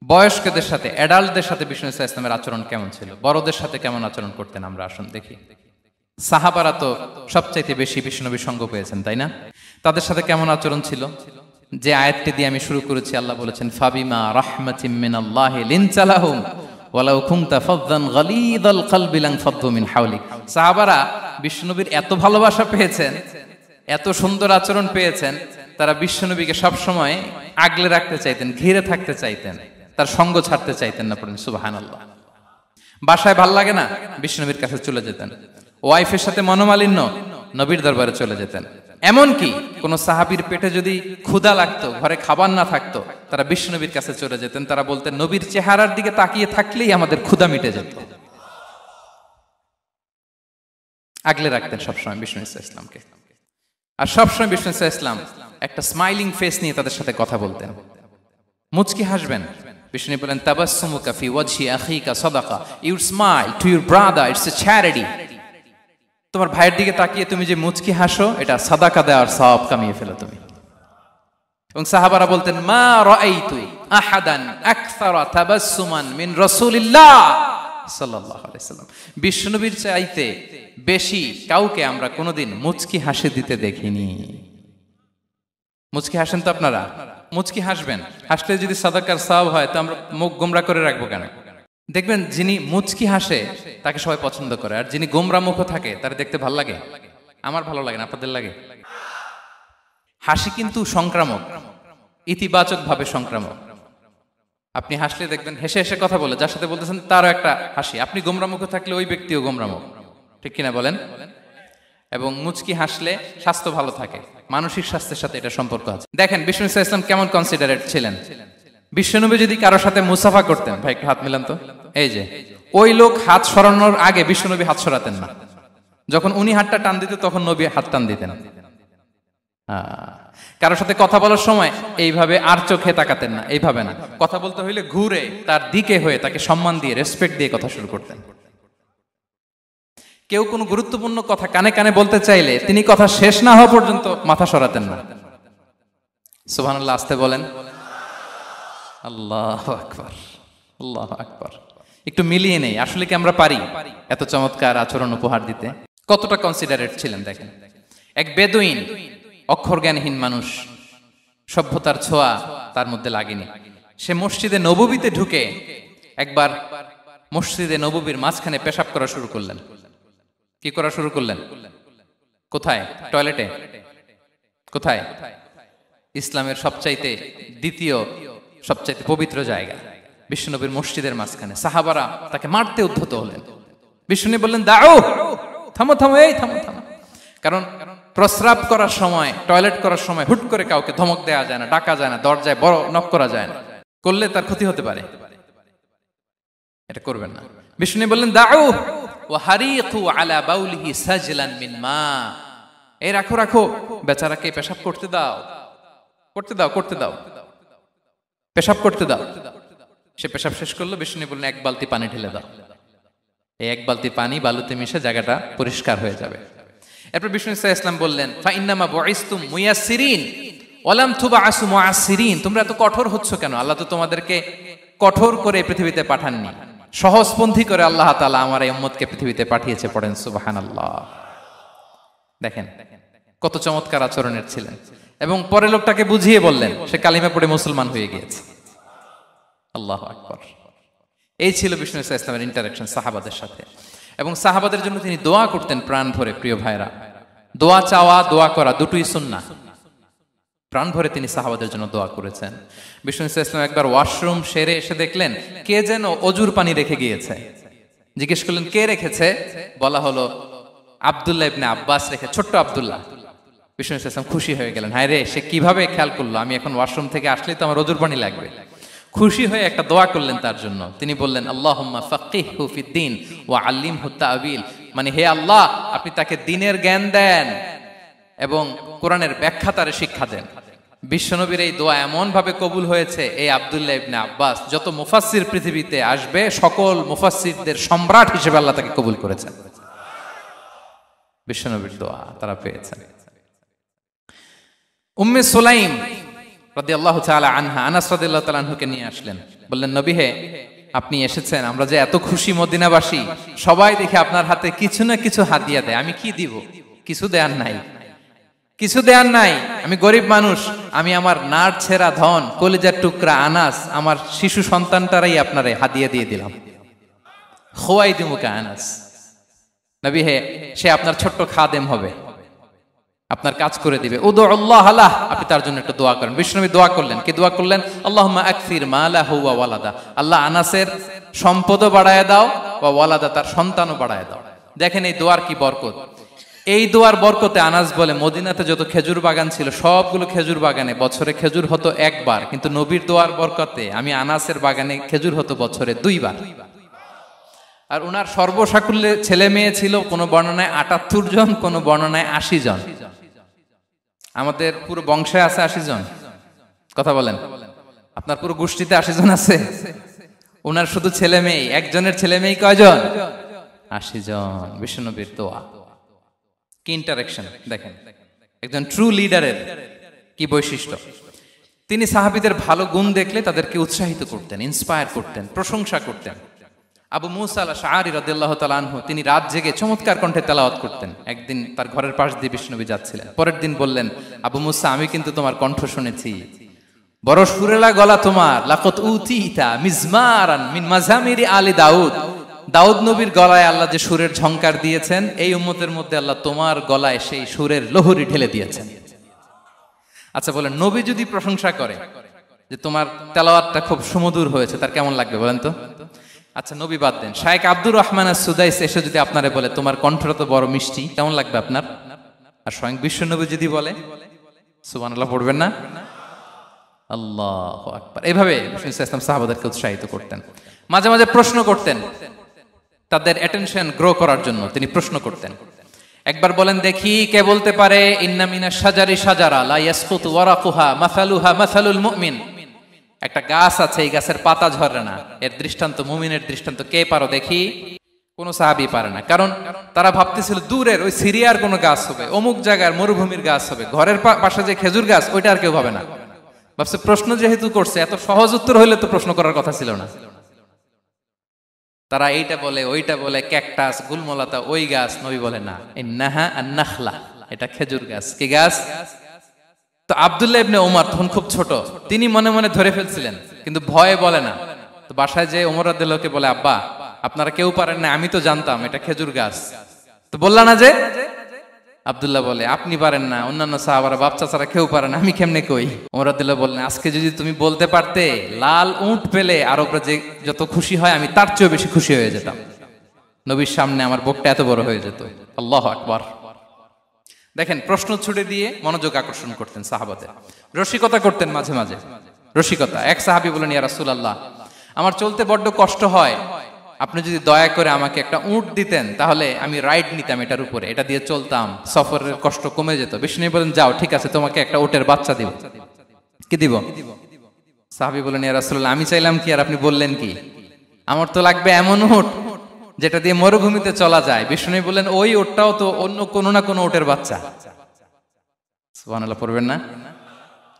বয়স্কদের সাথে, অ্যাডাল্টদের সাথে বিষ্ণু ইসলামের আচরণ কেমন ছিল, বড়দের সাথে কেমন আচরণ করতেন আমরা। আসুন দেখি। সাহাবারা তো সবচাইতে বেশি বিষ্ণুনবীর সঙ্গ পেয়েছেন, তাই না? তাদের সাথে কেমন আচরণ ছিল? যে আয়াতটি দিয়ে আমি শুরু করেছি, আল্লাহ বলেছেন, ফাবিমা রাহমাতিম মিনাল্লাহি লিনতা লাহুম ওয়ালাউ কুনতা ফাযযান গালিযাল কলবি লানফাদ্দু মিন হাওলিক। সাহাবারা বিষ্ণুনবীর এত ভালোবাসা পেয়েছেন এত সুন্দর আচরণ পেয়েছেন, তারা বিশ্বনবীকে সবসময় আগলে রাখতে চাইতেন, ঘিরে থাকতে চাইতেন, তার সঙ্গ ছাড়তে চাইতেন না। পড়েন সুবহানাল্লাহ। বাসায় ভাল লাগে না, বিশ্বনবীর কাছে চলে যেতেন। ওয়াইফের সাথে মনোমালিন্য, নবীর দরবারে চলে যেতেন। এমনকি কোন সাহাবীর পেটে যদি ক্ষুধা লাগতো, ঘরে খাবার না থাকতো, তারা বিশ্বনবীর কাছে চলে যেতেন। তারা বলতেন, নবীর চেহারার দিকে তাকিয়ে থাকলেই আমাদের ক্ষুধা মিটে যেত। আগলে রাখতেন সবসময় বিষ্ণু ইসলামকে। আর সবসময় বিষ্ণু ইসলাম একটা স্মাইলিং ফেস নিয়ে তাদের সাথে কথা বলতেন, মুচকি হাসবেন। বিষ্ণু বলেন, তাবাসসুমুকা ফি ওয়াজহি আখিকা সাদাকা, you smile to your brother, it's a charity. তোমার ভাইয়ের দিকে তাকিয়ে তুমি যে মুচকি হাসো, এটা সাদাকা দেওয়ার সওয়াব কামিয়ে ফেলো তুমি। এবং সাহাবারা বলতেন, মা রাআইতু আহাদান আকসারা তাবাসসুমান মিন রাসূলিল্লাহ সাল্লাল্লাহু আলাইহি ওয়াসাল্লাম। বিশ্বনবীর চাইতে বেশি কাউকে আমরা কোনোদিন মুচকি হাসি দিতে দেখিনি। মুচকি হাসেন তো আপনারা? মুচকি হাসবেন। হাসলে যদি সাদাকার সওয়াব হয়, তো আমরা মুখ গোমরা করে রাখবো কেন? দেখবেন, যিনি মুচকি হাসে তাকে সবাই পছন্দ করে, আর যিনি গোমরা মুখ থাকে তার দেখতে ভালো লাগে। আমার ভালো লাগে না, আপনাদের লাগে? হাসি কিন্তু সংক্রামক, ইতিবাচক ভাবে সংক্রামক। আপনি হাসলে দেখবেন হেসে হেসে কথা বলে, যার সাথে বলতেছেন তারও একটা হাসি। আপনি গোমরা মুখ থাকলে ওই ব্যক্তিও গোমরা মুখ, ঠিক কিনা বলেন? এবং মুচকি হাসলে স্বাস্থ্য ভালো থাকে, মানসিক স্বাস্থ্যের সাথে এটা সম্পর্ক আছে। দেখেন বিষ্ণু ইসলাম কেমন কনসিডারেট ছিলেন। বিশ্বনবী যদি কারোর সাথে মুসাফা করতেন, ভাই একটু হাত মিলান তো, এই যে ওই লোক হাত সরানোর আগে বিশ্বনবী হাত সরাতেন না। যখন উনি হাতটা টান দিতেন, তখন নবী হাত টান দিতেন। কারোর সাথে কথা বলার সময় এইভাবে আর চোখে তাকাতেন না, এইভাবে না। কথা বলতে হইলে ঘুরে তার দিকে হয়ে তাকে সম্মান দিয়ে, রেসপেক্ট দিয়ে কথা শুরু করতেন। কেউ কোনো গুরুত্বপূর্ণ কথা কানে কানে বলতে চাইলে তিনি কথা শেষ না হওয়া পর্যন্ত মাথা সরাতেন না। সুবহানাল্লাহ, আস্তে বলেন। আল্লাহু আকবার, আল্লাহু আকবার। একটু মিলিয়ে নেই, আসলে কি আমরা পারি এত চমৎকার আচরণ উপহার দিতে? কতটা কনসিডারেট ছিলেন দেখেন। এক বেদুইন, অক্ষর জ্ঞানহীন মানুষ, সভ্যতার ছোঁয়া তার মধ্যে লাগেনি। সে মসজিদে নববীতে ঢুকে একবার মসজিদে নববীর মাঝখানে পেশাব করা শুরু করলেন। কি করা শুরু করলেন? কোথায়? টয়লেটে? কোথায়? ইসলামের সবচাইতে দ্বিতীয় সবচাইতে পবিত্র জায়গা, বিশ্বনবীর মসজিদের মাঝখানে। সাহাবারা তাকে মারতে উদ্ধত হলেন। বিশ্বনবী বললেন, দাও, থামো থামো, এই থামো থামো। কারণ প্রস্রাব করার সময়, টয়লেট করার সময় হুট করে কাউকে ধমক দেওয়া যায় না, ডাকা যায় না, দরজায় বড় নক করা যায় না, করলে তার ক্ষতি হতে পারে। এটা করবেন না। বিষ্ণু বললেন, দাও ওয়া হারিকু আলা বাউলিহি সাজলান মিন মা। এই রাখো রাখো, বেচারাকে পেশাব করতে দাও, করতে দাও, করতে দাও, পেশাব করতে দাও। সে পেশাব শেষ করলো। বিষ্ণু বললেন, এক বালতি পানি ঢেলে দাও। এই এক বালতি পানি বালুতে মিশে জায়গাটা পরিষ্কার হয়ে যাবে। এরপর বিষ্ণু ইসলাম বললেন, ফাইন্নামা বুইসতুম মুয়াসসিরিন ওয়ালাম তুবআসু মুআসসিরিন। তোমরা এত কঠোর হচ্ছ কেন? আল্লাহ তো তোমাদেরকে কঠোর করে পৃথিবীতে পাঠাননি, সহজপন্থী করে আল্লাহ তাআলা আমার এই উম্মতকে পৃথিবীতে পাঠিয়েছে। পড়েন সুবহানাল্লাহ। দেখেন কত চমৎকার আচরণের ছিলেন। এবং পরে লোকটাকে বুঝিয়ে বললেন, সে কালিমা পড়ে মুসলমান হয়ে গিয়েছে। আল্লাহু আকবার। এই ছিল বিষ্ণু ইসলামের ইন্টারাকশন সাহাবাদের সাথে। এবং সাহাবাদের জন্য তিনি দোয়া করতেন প্রাণ ভরে। প্রিয় ভাইরা, দোয়া চাওয়া, দোয়া করা দুটোই সুন্নাহ। প্রাণ ভরে তিনি সাহাবাদের জন্য দোয়া করেছেন। বিষ্ণু ইসলাম একবার ওয়াশরুম সেরে এসে দেখলেন কে যেন অজুর পানি রেখে গিয়েছে। জিজ্ঞেস করলেন, কে রেখেছে? বলা হলো, আব্দুল্লাহ ইবনে আব্বাস রেখে, ছোট্ট আব্দুল্লাহ। বিষ্ণু ইসলাম খুশি হয়ে গেলেন, হায় রে, সে কিভাবে খেয়াল করলো, আমি এখন ওয়াশরুম থেকে আসলেই তো আমার অজুর পানি লাগবে। খুশি হয়ে একটা দোয়া করলেন তার জন্য। তিনি বললেন, আল্লাহুম্মা ফাক্কিহহু ফিদ্দীন ওয়া আল্লিমহু তা'ওয়িল। মানে হে আল্লাহ, আপনি তাকে দ্বীনের জ্ঞান দেন এবং কোরআনের ব্যাখ্যা তারে শিক্ষা দেন। বিশ্বনবীর এই দোয়া এমন ভাবে কবুল হয়েছে, এই আব্দুল্লাহ ইবনে আব্বাস যত মুফাসসির পৃথিবীতে আসবে, সকল মুফাসসিরদের সম্রাট হিসেবে আল্লাহ তাকে কবুল করেছেন। বিশ্বনবীর দোয়া তারা পেয়েছেন। উম্মে সুলাইম রাদিয়াল্লাহু তাআলা আনহা, আনাস রাদিয়াল্লাহু তাআলা আনহুকে নিয়ে আসলেন। বললেন, নবী হে, আপনি এসেছেন, আমরা যে এত খুশি মদিনাবাসী, সবাই দেখে আপনার হাতে কিছু না কিছু হাদিয়া দেয়। আমি কি দিব? কিছু দেয়ার নাই, কিছু দেয়ার নাই। আমি গরিব মানুষ, আমি আমার নাড় ছেঁড়া ধন, কলিজার টুকরা আনাস, আমার শিশু সন্তানটারাই আপনারে হাদিয়া দিয়ে দিলাম। খুয়াইদুমুকা আনাস, নবী হে, সে আপনার ছোট্ট খাদেম হবে। আপনার কাজ করে দিবে। উদুল্লাহ আলাহ, আপনি তার জন্য একটা দোয়া করেন। বিশ্বনবী দোয়া করলেন, কি দোয়া করলেন? আল্লাহুম্মা আকসির মালাহু ওয়া ওয়ালাদা, আল্লাহ আনাসের সম্পদও বাড়ায় দাও, ওয়া ওয়ালাদা, তার সন্তানও বাড়ায় দাও। দেখেন এই দোয়ার কি বরকত। এই দোয়ার বরকতে আনাস বলে মদিনাতে যত খেজুর বাগান ছিল সবগুলো খেজুর বাগানে বছরে খেজুর হতো একবার, কিন্তু নবীর দোয়ার বরকতে আমি আনাসের বাগানে খেজুর হতো বছরে 2 বার। আর উনার সর্বসাকুল্যে ছেলে মেয়ে ছিল, কোন বর্ণনায় 78 জন, কোন বর্ণনায় 80 জন। আমাদের পুরো বংশে আছে 80 জন, কথা বলেন। আপনার পুরো গোষ্ঠীতে 80 জন আছে? উনার শুধু ছেলে মেয়ে, একজনের ছেলে মেয়ে কয়জন? 80 জন। বিশ্বনবীর দোয়া কি ইন্টারেকশন দেখেন, একজন ট্রু লিডারের কি বৈশিষ্ট্য। তিনি সাহাবীদের ভালো গুণ দেখলে তাদেরকে উৎসাহিত করতেন, ইন্সপায়ার করতেন, প্রশংসা করতেন। আবু মুসা আল-আশআরী রাদিয়াল্লাহু তাআলা আনহু, তিনি রাত জেগে চমৎকার কণ্ঠে তেলাওয়াত করতেন। একদিন তার ঘরের পাশ দিয়ে বিশ্বনবী যাচ্ছিলেন, পরের দিন বললেন, আবু মুসা, আমি কিন্তু তোমার কণ্ঠ শুনেছি, বড় সুরেলা গলা তোমার। লাকাত উতিতা মিজমারান মিন মাজামিরি আলি দাউদ, দাউদ নবীর গলায় আল্লাহ যে সুরের ঝংকার দিয়েছেন, এই উম্মতের মধ্যে আল্লাহ তোমার গলায় সেই সুরের লহরী ঢেলে দিয়েছেন। আচ্ছা বলেন, নবী যদি প্রশংসা করে যে তোমার তেলাওয়াতটা খুব সুমধুর হয়েছে, তার কেমন লাগবে বলেন তো? আচ্ছা নবী বাদ দেন, শায়েখ আব্দুর রহমান আস-সুদাইস এসে যদি আপনারে বলে তোমার কণ্ঠটা তো বড় মিষ্টি, কেমন লাগবে আপনার? আর স্বয়ং বিশ্বনবী যদি বলে, সুবহানাল্লাহ পড়বেন না? আল্লাহু আকবার। এইভাবে ইসলাম সাহাবাদেরকে উৎসাহিত করতেন। মাঝে মাঝে প্রশ্ন করতেন, তাদের অ্যাটেনশন গ্রো করার জন্য তিনি প্রশ্ন করতেন। একবার বলেন দেখি, কে বলতে পারে ইন্না মিনাশ শাজারি শাজারা লা ইয়াসকুতু ওয়ারাকুহা মাসালুহা মাসালুল মুমিন, একটা গাছ আছে, এই গাছের পাতা ঝরে না, এর দৃষ্টান্ত মুমিনের দৃষ্টান্ত। কে পারো দেখি? কোন সাহাবী পারে না, কারণ তারা ভাবতেছিল দূরের ওই সিরিয়ার কোন গাছ হবে, অমুক জায়গার মরুভূমির গাছ হবে, ঘরের পাশে যে খেজুর গাছ ওইটা আর কেউ ভাবে না। ভাবছে প্রশ্ন যেহেতু করছে, এত সহজ উত্তর হইলে তো প্রশ্ন করার কথা ছিল না। তারা এইটা বলে, ওইটা বলে, ক্যাকটাস, গুলমলাতা, ওই গাছ। নবী বলে না, ইন্নাহা আন-নাখলা, এটা খেজুর গাছ। কি গাছ? তো আব্দুল্লাহ ইবনে ওমর তখন খুব ছোট, তিনি মনে মনে ধরে ফেলছিলেন, কিন্তু ভয়ে বলে না। তো বাসায় যে ওমর রাদিয়াল্লাহুকে বলে, আব্বা আপনারা কেউ পারেন না, আমি তো জানতাম এটা খেজুর গাছ, তো বললা না যে? আব্দুল্লাহ বলে, আপনি পারেন না, অন্যান্য সাহাবারা বাচ্চা ছাড়া কেউ পারে না, আমি কেমনে কই? ওমর রাদিয়াল্লাহু বললেন, আজকে যদি তুমি বলতে পারতে, লাল উট পেলে আরবরা যে যত খুশি হয়, আমি তার চেয়েও বেশি খুশি হয়ে যেতাম। নবীর সামনে আমার বুকটা এত বড় হয়ে যেত। আল্লাহু আকবার। দেখেন, প্রশ্ন ছুড়ে দিয়ে মনোযোগ আকর্ষণ করতেন সাহাবাদের, রসিকতা করতেন মাঝে মাঝে। রসিকতা, এক সাহাবী বলেন, ইয়া রাসূলুল্লাহ, আমার চলতে বড্ড কষ্ট হয়, আপনি যদি দয়া করে আমাকে একটা উট দিতেন, তাহলে আমি রাইড নিতাম এটার উপরে, এটা দিয়ে চলতাম, সফরের কষ্ট কমে যেত। বিষ্ণু বলেন, যাও ঠিক আছে, তোমাকে একটা উটের বাচ্চা দিব। কি দিব? সাহাবী বলেন, ইয়া রাসূলুল্লাহ, আমি চাইলাম কি আর আপনি বললেন কি? আমার তো লাগবে এমন উট যেটা দিয়ে মরুভূমিতে চলা যায়। বিষ্ণু বলেন, ওই উটটাও তো অন্য কোনো না কোনো উটের বাচ্চা। সুবহানাল্লাহ পড়বেন না?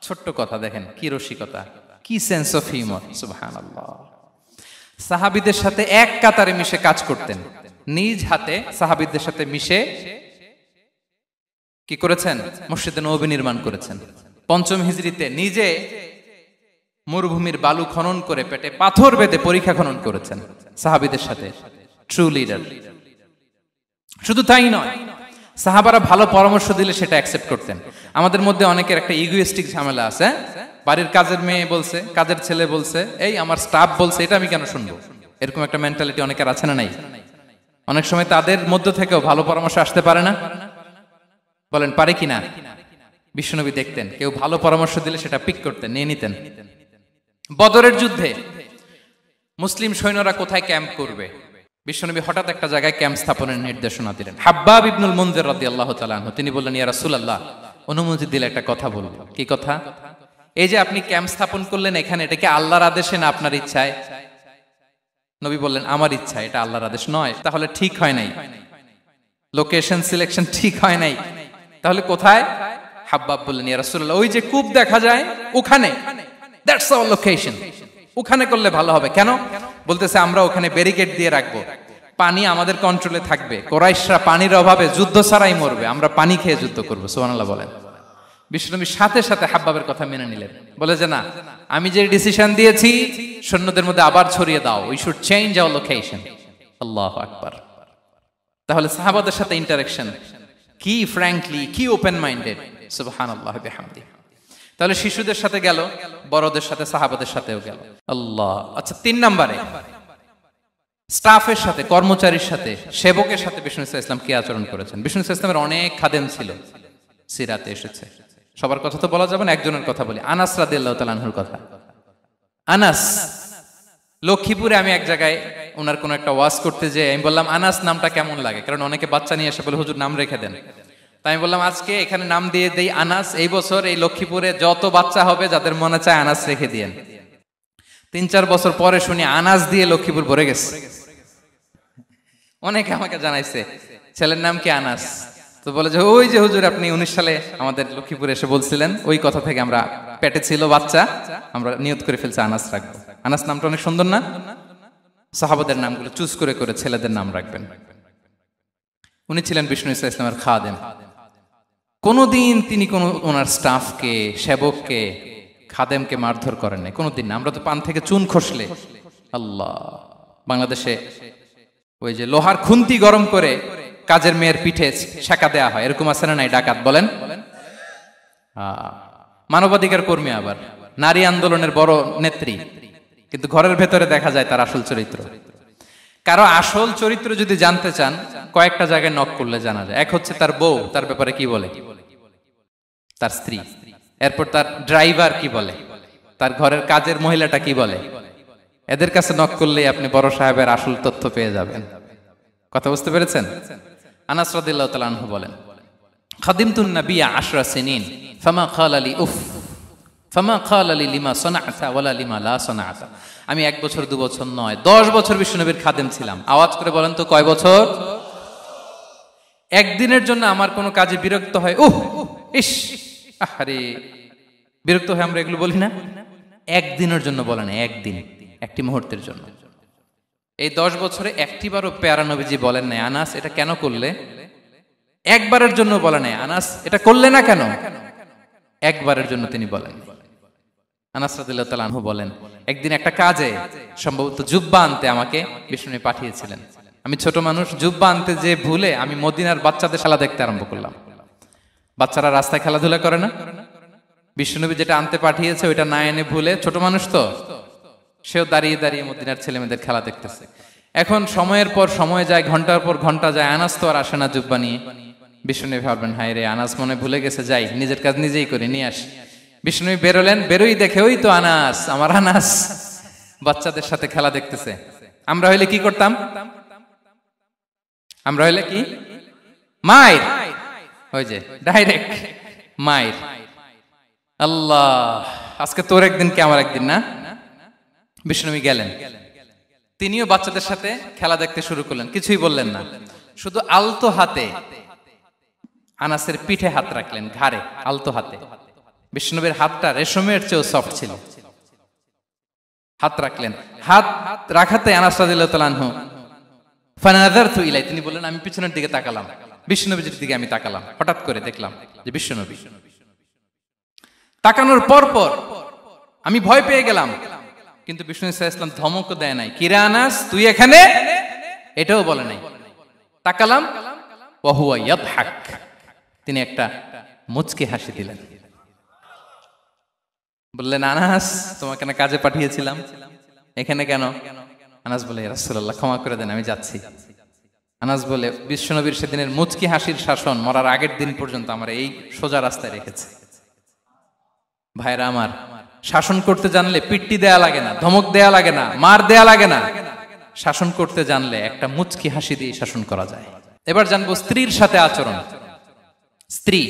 ছোট্ট কথা, দেখেন কি রসিকতা, কি সেন্স অফ হিউমার। সুবহানাল্লাহ। সাহাবীদের সাথে এক কাতারে মিশে কাজ করতেন, নিজ হাতে সাহাবীদের সাথে মিশে কি করেছেন? মসজিদে নববী নির্মাণ করেছেন। 5ম হিজরিতে নিজে মরুভূমির বালু খনন করে পেটে পাথর বেঁধে পরীক্ষা খনন করেছেন সাহাবীদের সাথে। True leader. শুধু তাই নয়, সাহাবারা ভালো পরামর্শ দিলে সেটা অ্যাকসেপ্ট করতেন। আমাদের মধ্যে অনেকের একটা ইগোইস্টিক ঝামেলা আছে, বাড়ির কাজের মেয়ে বলছে, কাজের ছেলে বলছে, এই আমার স্টাফ বলছে, এটা আমি কেন শুনবো? এরকম একটা মেন্টালিটি অনেকের আছে না নাই? অনেক সময় তাদের মধ্য থেকেও ভালো পরামর্শ আসতে পারে না? বলেন পারে কিনা? বিশ্বনবী দেখতেন, কেউ ভালো পরামর্শ দিলে সেটা পিক করতেন, নিয়ে নিতেন। বদরের যুদ্ধে মুসলিম সৈন্যরা কোথায় ক্যাম্প করবে, বিশ্বনবী হঠাৎ একটা জায়গায় ক্যাম্প স্থাপনের নির্দেশনা দিলেন। হাব্বাব ইবনুল মুনজির রাদিয়াল্লাহু তাআলা আনহু, তিনি বললেন, ইয়া রাসূলুল্লাহ, অনুমতি দিলে একটা কথা বলবো। কি কথা? এই যে আপনি ক্যাম্প স্থাপন করলেন এখানে, এটা কি আল্লাহর আদেশে না আপনার ইচ্ছায়? নবী বললেন, আমার ইচ্ছা, এটা আল্লাহর আদেশ নয়। তাহলে ঠিক হয় নাই, লোকেশন সিলেকশন ঠিক হয় নাই, তাহলে কোথায়? হাব্বাব বললেন, ইয়া রাসূলুল্লাহ, ওই যে কূপ দেখা যায় ওখানে, দ্যাটস আওয়ার লোকেশন, ওখানে করলে ভালো হবে। কেন? বলতেছে, আমরা ওখানে ব্যারিকেড দিয়ে রাখবো, পানি আমাদের কন্ট্রোলে থাকবে, কুরাইশরা পানির অভাবে যুদ্ধ ছাড়াই মরবে, আমরা পানি খেয়ে যুদ্ধ করবো। সুবহানাল্লাহ বলেন। বিশ্বনবী সাথে সাথে হাব্বাবের কথা মেনে নিলেন, বলে যে না, আমি যে ডিসিশন দিয়েছি সৈন্যদের মধ্যে আবার ছড়িয়ে দাও, we should change our location. আল্লাহু আকবার। তাহলে সাহাবাদের সাথে ইন্টারেকশন কি ফ্র্যাঙ্কলি, কি ওপেন মাইন্ডেড, সুবহানাল্লাহ বিহামদি। তাহলে শিশুদের সাথে গেল, বড়দের সাথে, সাহাবাদের সাথেও গেল। আল্লাহ। আচ্ছা, 3 নম্বরে স্টাফের সাথে, কর্মচারীর সাথে, সেবকের সাথে বিষ্ণু ইসলাম কি আচরণ করেছেন? বিষ্ণু ইসলামের অনেক খাদেম ছিল, সিরাতে এসেছে। সবার কথা তো বলা যাবে না, একজনের কথা বলি, আনাস রাদিয়াল্লাহু তাআলা আনহুর কথা। আনাস, লক্ষ্মীপুরে আমি এক জায়গায় ওনার কোন একটা ওয়াজ করতে যেয়ে আমি বললাম, আনাস নামটা কেমন লাগে? কারণ অনেকে বাচ্চা নিয়ে এসে বলে, হুজুর নাম রেখে দেন। তাই আমি বললাম, আজকে এখানে নাম দিয়ে দেই আনাস। এই বছর এই লক্ষ্মীপুরে যত বাচ্চা হবে, যাদের মনে চায় আনাস রেখে দিয়েন। 3-4 বছর পরে শুনি আনাস দিয়ে লক্ষ্মীপুর ভরে গেছে। অনেকে আমাকে জানাইছে ছেলের নাম কি আনাস। তো বলে যে, ওই যে হুজুর আপনি 19 সালে আমাদের লক্ষ্মীপুরে এসে বলছিলেন, ওই কথা থেকে আমরা, পেটে ছিল বাচ্চা, আমরা নিয়ত করে ফেলছি আনাস রাখবো। আনাস নামটা অনেক সুন্দর না? সাহাবাদের নামগুলো চুজ করে করে ছেলেদের নাম রাখবেন। উনি ছিলেন বিষ্ণু ইসলামের খাদেম। কোনদিন তিনি কোন ওনার স্টাফকে, সেবককে, খাদেমকে মারধর করেন নাই, কোনদিন না। আমরা তো পান থেকে চুন খসলে, আল্লাহ, বাংলাদেশে ওই যে লোহার খুন্তি গরম করে কাজের মেয়ের পিঠে শেখা দেয়া হয়, এরকম আছে না নাই? ডাকাত বলেন, মানবাধিকার কর্মী, আবার নারী আন্দোলনের বড় নেত্রী, কিন্তু ঘরের ভেতরে দেখা যায় তার আসল চরিত্র। কারো আসল চরিত্র যদি জানতে চান, কয়েকটা জায়গায় নক করলে জানা যায়। এক হচ্ছে তার বউ, তার ব্যাপারে কি বলে, তার স্ত্রী। এরপর তার ড্রাইভার কি বলে, তার ঘরের কাজের মহিলাটা কি বলে। এদের কাছে নক করলেই আপনি বড় সাহেবের আসল তথ্য পেয়ে যাবেন। কথা বুঝতে পেরেছেন? আনাস রাদিয়াল্লাহু তাআলা আনহু বলেন, খাদিমতুন নাবিয়্যা 10 সিনিন ফামা ক্বালা লি উফ ফামা ক্বালা লি লিমা সানা'তা ওয়ালা লিমা লা সানা'তা। আমি 1 বছর 2 বছর নয়, 10 বছর বিশ্বনবীর খাদেম ছিলাম। আওয়াজ করে বলেন তো, কয় বছর? একদিনের জন্য আমার কোনো কাজে বিরক্ত হয়, উহ ইস আরে, বিরক্ত হয়, আমরা এগুলো বলি না? একদিনের জন্য বলে না, একদিন, একটি মুহূর্তের জন্য। এই 10 বছরে একটিবারও পেয়ারা নবীজি বলেন নাই, আনাস এটা কেন করলে? একবারের জন্য বলে নাই, আনাস এটা করলে না কেন? একবারের জন্য তিনি বলেন। আনাস রাদিয়াল্লাহু তাআলা আনহু বলেন, একদিন একটা কাজে, সম্ভবত জুব্বা আনতে আমাকে বিষ্ণু পাঠিয়েছিলেন। আমি ছোট মানুষ, জুব্বা আনতে যে ভুলে আমি মদিনার বাচ্চাদের খেলা দেখতে আরম্ভ করলাম। বাচ্চারা রাস্তায় খেলাধুলা করে না? বিষ্ণুনবী যেটা আনতে পাঠিয়েছে ওইটা না এনে ভুলে, ছোট মানুষ তো, সেও দাঁড়িয়ে দাঁড়িয়ে মদিনার ছেলেমেয়েদের খেলা দেখতেছে। এখন সময়ের পর সময় যায়, ঘন্টার পর ঘন্টা যায়, আনাস তো আর আসে না জুব্বা নিয়ে। বিষ্ণুনবী ভাবলেন, হায় রে, আনাস মনে ভুলে গেছে, যাই নিজের কাজ নিজেই করে নিয়ে আসি। বিষ্ণুনবী বেরোলেন, বেরোই দেখে ওই তো আনাস, আমার আনাস বাচ্চাদের সাথে খেলা দেখতেছে। আমরা হইলে কি করতাম? আমরা হইলে কি? মাইর, ওই যে ডাইরেক্ট মাইর। আল্লাহ, আজকে তোর একদিন কি আমার একদিন না? বিষ্ণুনবী গেলেন, তিনিও বাচ্চাদের সাথে খেলা দেখতে শুরু করলেন, কিছুই বললেন না, শুধু আলতো হাতে আনাসের পিঠে হাত রাখলেন, ঘাড়ে, আলতো হাতে। বিষ্ণুনবীর হাতটা রেশমের চেয়েও সফট ছিল। হাত রাখলেন, হাত রাখাতে আনাস রাদিয়াল্লাহু তাআলা আনহু ফানাযারতু ইলাই, তিনি বললেন, আমি পিছনের দিকে তাকালাম, বিষ্ণুনবীর দিকে আমি তাকালাম। হঠাৎ করে দেখলাম যে বিষ্ণুনবী। তাকানোর পর পর আমি ভয় পেয়ে গেলাম, কিন্তু বিষ্ণু ইসলাম ধমক দেয় নাই, কিরে আনাস তুই এখানে, এটাও বলে নাই। তাকালাম, ওয়া হুয়া ইয়াদহাক, তিনি একটা মুচকি হাসি দিলেন। বললেন, আনাস তোমাকে না কাজে পাঠিয়েছিলাম, এখানে কেন? আনাস বলে, ইয়া রাসূলুল্লাহ ক্ষমা করে দেন, আমি যাচ্ছি। আনাস বলে, বিশ্বনবীর সেদিনের মুচকি হাসির শাসন মরার আগের দিন পর্যন্ত আমার এই সোজা রাস্তায় রেখেছে। ভাইরা আমার, শাসন করতে জানলে পিট্টি দেয়া লাগে না, ধমক দেয়া লাগে না, মার দেয়া লাগে না। শাসন করতে জানলে একটা মুচকি হাসি দিয়ে শাসন করা যায়। এবার জানবো স্ত্রীর সাথে আচরণ। স্ত্রী,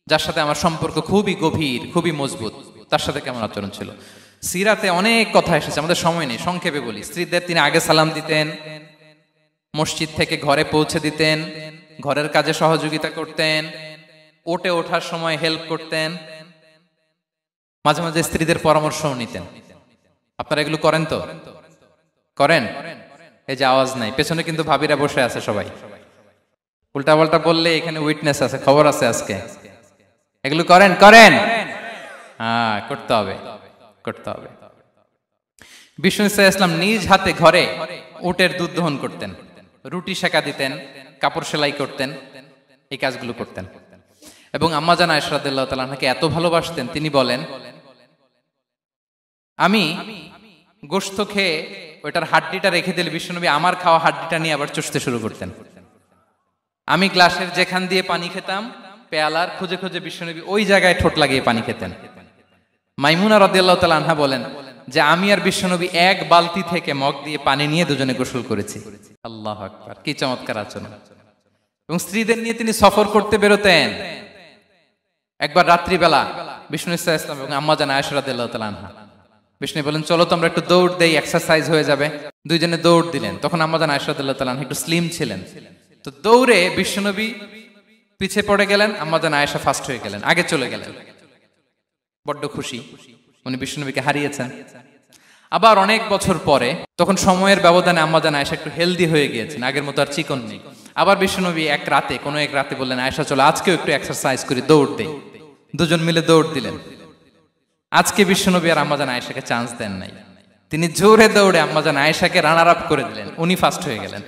যার সাথে আমার সম্পর্ক খুবই গভীর, খুবই মজবুত, তার সাথে কেমন আচরণ ছিল? সিরাতে অনেক কথা এসেছে, আমাদের সময় নেই, সংক্ষেপে বলি। স্ত্রীদের তিনি আগে সালাম দিতেন, মসজিদ থেকে ঘরে পৌঁছে দিতেন, ঘরের কাজে সহযোগিতা করতেন, ওঠে ওঠার সময় হেল্প করতেন, মাঝে মাঝে স্ত্রীদের পরামর্শও নিতেন। আপনারা এগুলো করেন তো? করেন? এই যে আওয়াজ নাই, পেছনে কিন্তু ভাবিরা বসে আছে সবাই। উল্টা পাল্টা বললে এখানে উইটনেস আছে, খবর আছে আজকে। এগুলো করেন? করেন? হ্যাঁ, করতে হবে, করতে হবে। বিষ্ণু ইসলাম নিজ হাতে ঘরে উটের দুধ দহন করতেন, রুটি সেকা দিতেন, কাপড় সেলাই করতেন, এই কাজগুলো করতেন। এবং আম্মা জান আয়েশা রাদিয়াল্লাহু তাআলা আনহাকে এত ভালোবাসতেন, তিনি বলেন, আমি গোশত খেয়ে ওইটার হাড্ডিটা রেখে দিলে বিশ্বনবী আমার খাওয়া হাড্ডিটা নিয়ে আবার চুষতে শুরু করতেন। আমি গ্লাসের যেখান দিয়ে পানি খেতাম, পেয়ালার খুঁজে খুঁজে বিশ্বনবী ওই জায়গায় ঠোঁট লাগিয়ে পানি খেতেন। মাইমুনা রাদিয়াল্লাহু তাআলা আনহা বলেন যে আমি আর বিশ্বনবী এক বালতি থেকে মগ দিয়ে পানি নিয়ে দুজনে গোসল করেছি। আল্লাহু আকবার, কি চমৎকার আচরণ। এবং স্ত্রীদের নিয়ে তিনি সফর করতে বেরোতেন। একবার রাত্রিবেলা বিষ্ণু সাল্লাল্লাহু আলাইহি ওয়াসাল্লাম এবং আম্মা জান আয়েশা রাদিয়াল্লাহু তাআলা আনহা, বিষ্ণু বলেন চলো তো আমরা একটু দৌড় দেই, এক্সারসাইজ হয়ে যাবে। দুইজনে দৌড় দিলেন। তখন আম্মা জান আয়েশা রাদিয়াল্লাহু তাআলা আনহা একটু স্লিম ছিলেন, তো দৌড়ে বিশ্বনবী পিছে পড়ে গেলেন, আম্মা জান আয়েশা ফার্স্ট হয়ে গেলেন, আগে চলে গেলেন। বড্ড খুশি, উনি বিশ্বনবীকে হারিয়েছেন। আবার অনেক বছর পরে, তখন সময়ের ব্যবধানে আম্মা জান আয়েশা একটু হেলদি হয়ে গিয়েছেন, আগের মতো আর চিকন নেই। আবার বিশ্বনবী এক রাতে বললেন আয়েশা চলো আজকেও একটু এক্সারসাইজ করি, দৌড় দেই। দুজন মিলে দৌড় দিলেন। আজকে বিশ্বনবী আর আম্মা জান আয়েশাকে চান্স দেন নাই, তিনি জোরে দৌড়ে আম্মা জান আয়েশাকে রানার আপ করে দিলেন, উনি ফার্স্ট হয়ে গেলেন।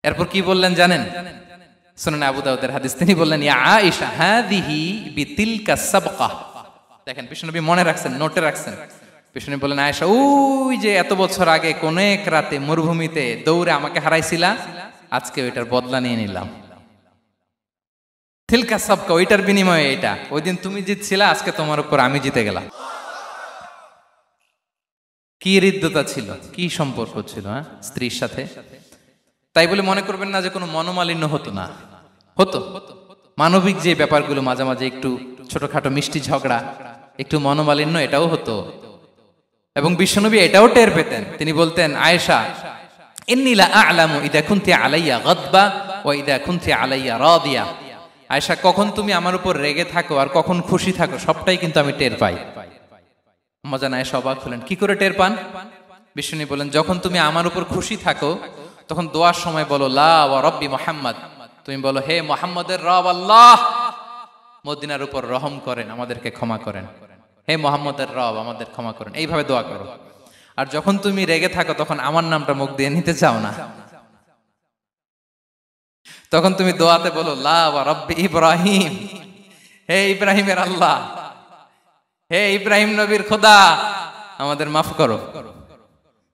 এরপর কি বললেন জানেন? সুনান আবু দাউদের হাদিস, তিনি বললেন ইয়া আয়েশা হাদিহি বিতিলকা সাবকা। দেখেন বিশ্বনবী মনে রাখছেন, নোটে রাখছেন। বিশ্বনবী বললেন আয়েশা, ওই যে এত বছর আগে কোন এক রাতে মরুভূমিতে দৌড়ে আমাকে হারাইছিলা, আজকে ওইটার বদলা নিয়ে নিলাম। তিলকা সাবকা, ওইটার বিনিময়ে এটা। ওই দিন তুমি জিতছিলা, আজকে তোমার উপর আমি জিতে গেলাম। কি হৃদ্যতা ছিল, কি সম্পর্ক ছিল স্ত্রীর সাথে। তাই বলে মনে করবেন না যে কোনো মনোমালিন্য হতো না, হতো। মানবিক যে ব্যাপারগুলো মাঝে মাঝে একটু ছোটখাটো মিষ্টি ঝগড়া, একটু মনোমালিন্য, এটাও হতো। এবং বিশ্বনবী এটাও টের পেতেন। তিনি বলতেন আয়েশা ইন্নী লা আ'লামু ইযা কুনতি আলাইয়া গাদবা ওয়া ইযা কুনতি আলাইয়া রাদিয়া। আয়েশা, কখন তুমি আমার উপর রেগে থাকো আর কখন খুশি থাকো সবটাই কিন্তু আমি টের পাই। আম্মা জান আয়েশা অবাক হলেন, কি করে টের পান? বিশ্বনবী বলেন যখন তুমি আমার উপর খুশি থাকো তখন দোয়ার সময় বলো লা ওয়া রাব্বি মুহাম্মদ, তুমি বলো হে মুহাম্মদের রব আল্লাহ, মদিনার উপর রহম করেন, আমাদেরকে ক্ষমা করেন। হে মুহাম্মদের রব, আমাদের ক্ষমা করেন, এইভাবে দোয়া করো। আর যখন তুমি রেগে থাকো তখন আমার নামটা মুখ দিয়ে নিতে চাও না, তখন তুমি দোয়াতে বলো লা ওয়া রাব্বি ইব্রাহিম, হে ইব্রাহিমের আল্লাহ, হে ইব্রাহিম নবীর খোদা, আমাদের মাফ করো।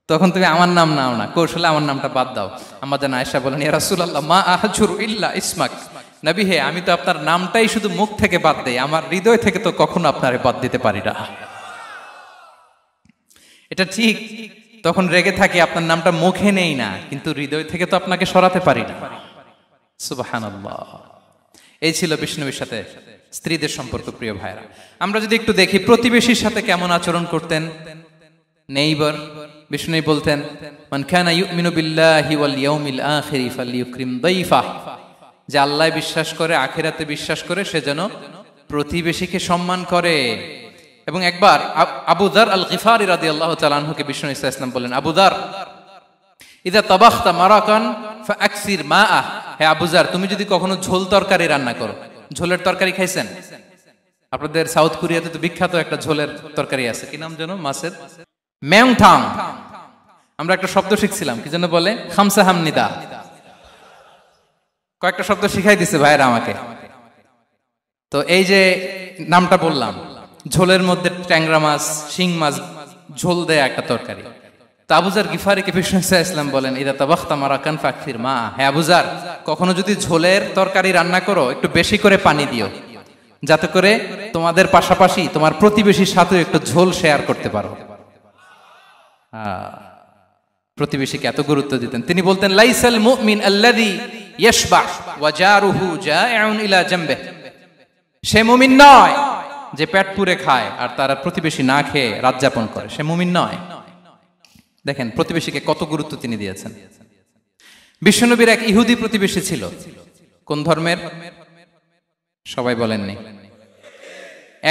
তখন তুমি আমার নাম নাও না, কৌশলে আমার নামটা বাদ দাও। আম্মা জান আয়েশা বলেন ইয়া রাসূলুল্লাহ মা আহজুরু ইল্লা ইসমাক, নবী হে আমি তো আপনার নামটাই শুধু মুখ থেকে বাদ দেই, আমার হৃদয় থেকে তো কখনো আপনারে বাদ দিতে পারি না। এটা ঠিক, তখন রেগে থাকি, আপনার নামটা মুখে নেই না, কিন্তু হৃদয় থেকে তো আপনাকে সরাতে পারি না। সুবহানাল্লাহ। এই ছিল বিষ্ণুবীর সাথে স্ত্রীদের সম্পর্ক। প্রিয় ভাইরা, আমরা যদি একটু দেখি প্রতিবেশীর সাথে কেমন আচরণ করতেন। নেইবার, বিষ্ণু বলতেন মান কানা ইউমিনু বিল্লাহি ওয়াল ইয়াউমিল আখিরি ফালইউকরিম দাইফা, যে আল্লাহ বিশ্বাস করে, আখিরাতে বিশ্বাস করে, সে যেন প্রতিবেশীকে সম্মান করে। এবং একবার আবু যার আল গিফারি রাদিয়াল্লাহু তাআলা আনহুকে বিষ্ণু ইসা ইসলাম বললেন আবু যার ইদা তাবাখতা মারাকান ফাআকসির মাআ, হে আবু যার তুমি যদি কখনো ঝোল তরকারি রান্না করো, ঝোলের তরকারি খাইছেন? আপনাদের সাউথ কোরিয়াতে তো বিখ্যাত একটা ঝোলের তরকারি আছে, কি নাম যেন, মাছের মেংথাং। আমরা একটা শব্দ শিখছিলাম, কি যেন বলে, খামসা হামনিদা। কয়েকটা শব্দ শিখাই দিছে ভাইরা আমাকে। তো এই যে নামটা বললাম, ঝোলের মধ্যে ট্যাংরা মাছ, শিং মাছ ঝোল দেয়া একটা তরকারি। তো আবু যার গিফারিকে বিষ্ণু ইসলাম বলেন ইদা তাবাখতা মারাকান ফাকসির মা, হে আবু যার কখনো যদি ঝোলের তরকারি রান্না করো একটু বেশি করে পানি দিও, যাতে করে তোমাদের পাশাপাশি তোমার প্রতিবেশীর সাথে একটু ঝোল শেয়ার করতে পারো। প্রতিবেশীকে এত গুরুত্ব দিতেন। তিনি বলতেন লাইসাল মুমিন আল্লাযী ইয়াশবা ওয়া জারুহু জাইউন ইলা জামবিহি, সে মুমিন নয় যে পেট পুরে খায় আর তার প্রতিবেশী না খেয়ে রাত যাপন করে, সে মুমিন নয়। দেখেন প্রতিবেশীকে কত গুরুত্ব তিনি দিয়েছেন। বিশ্বনবীর এক ইহুদি প্রতিবেশী ছিল। কোন ধর্মের? সবাই বলেননি,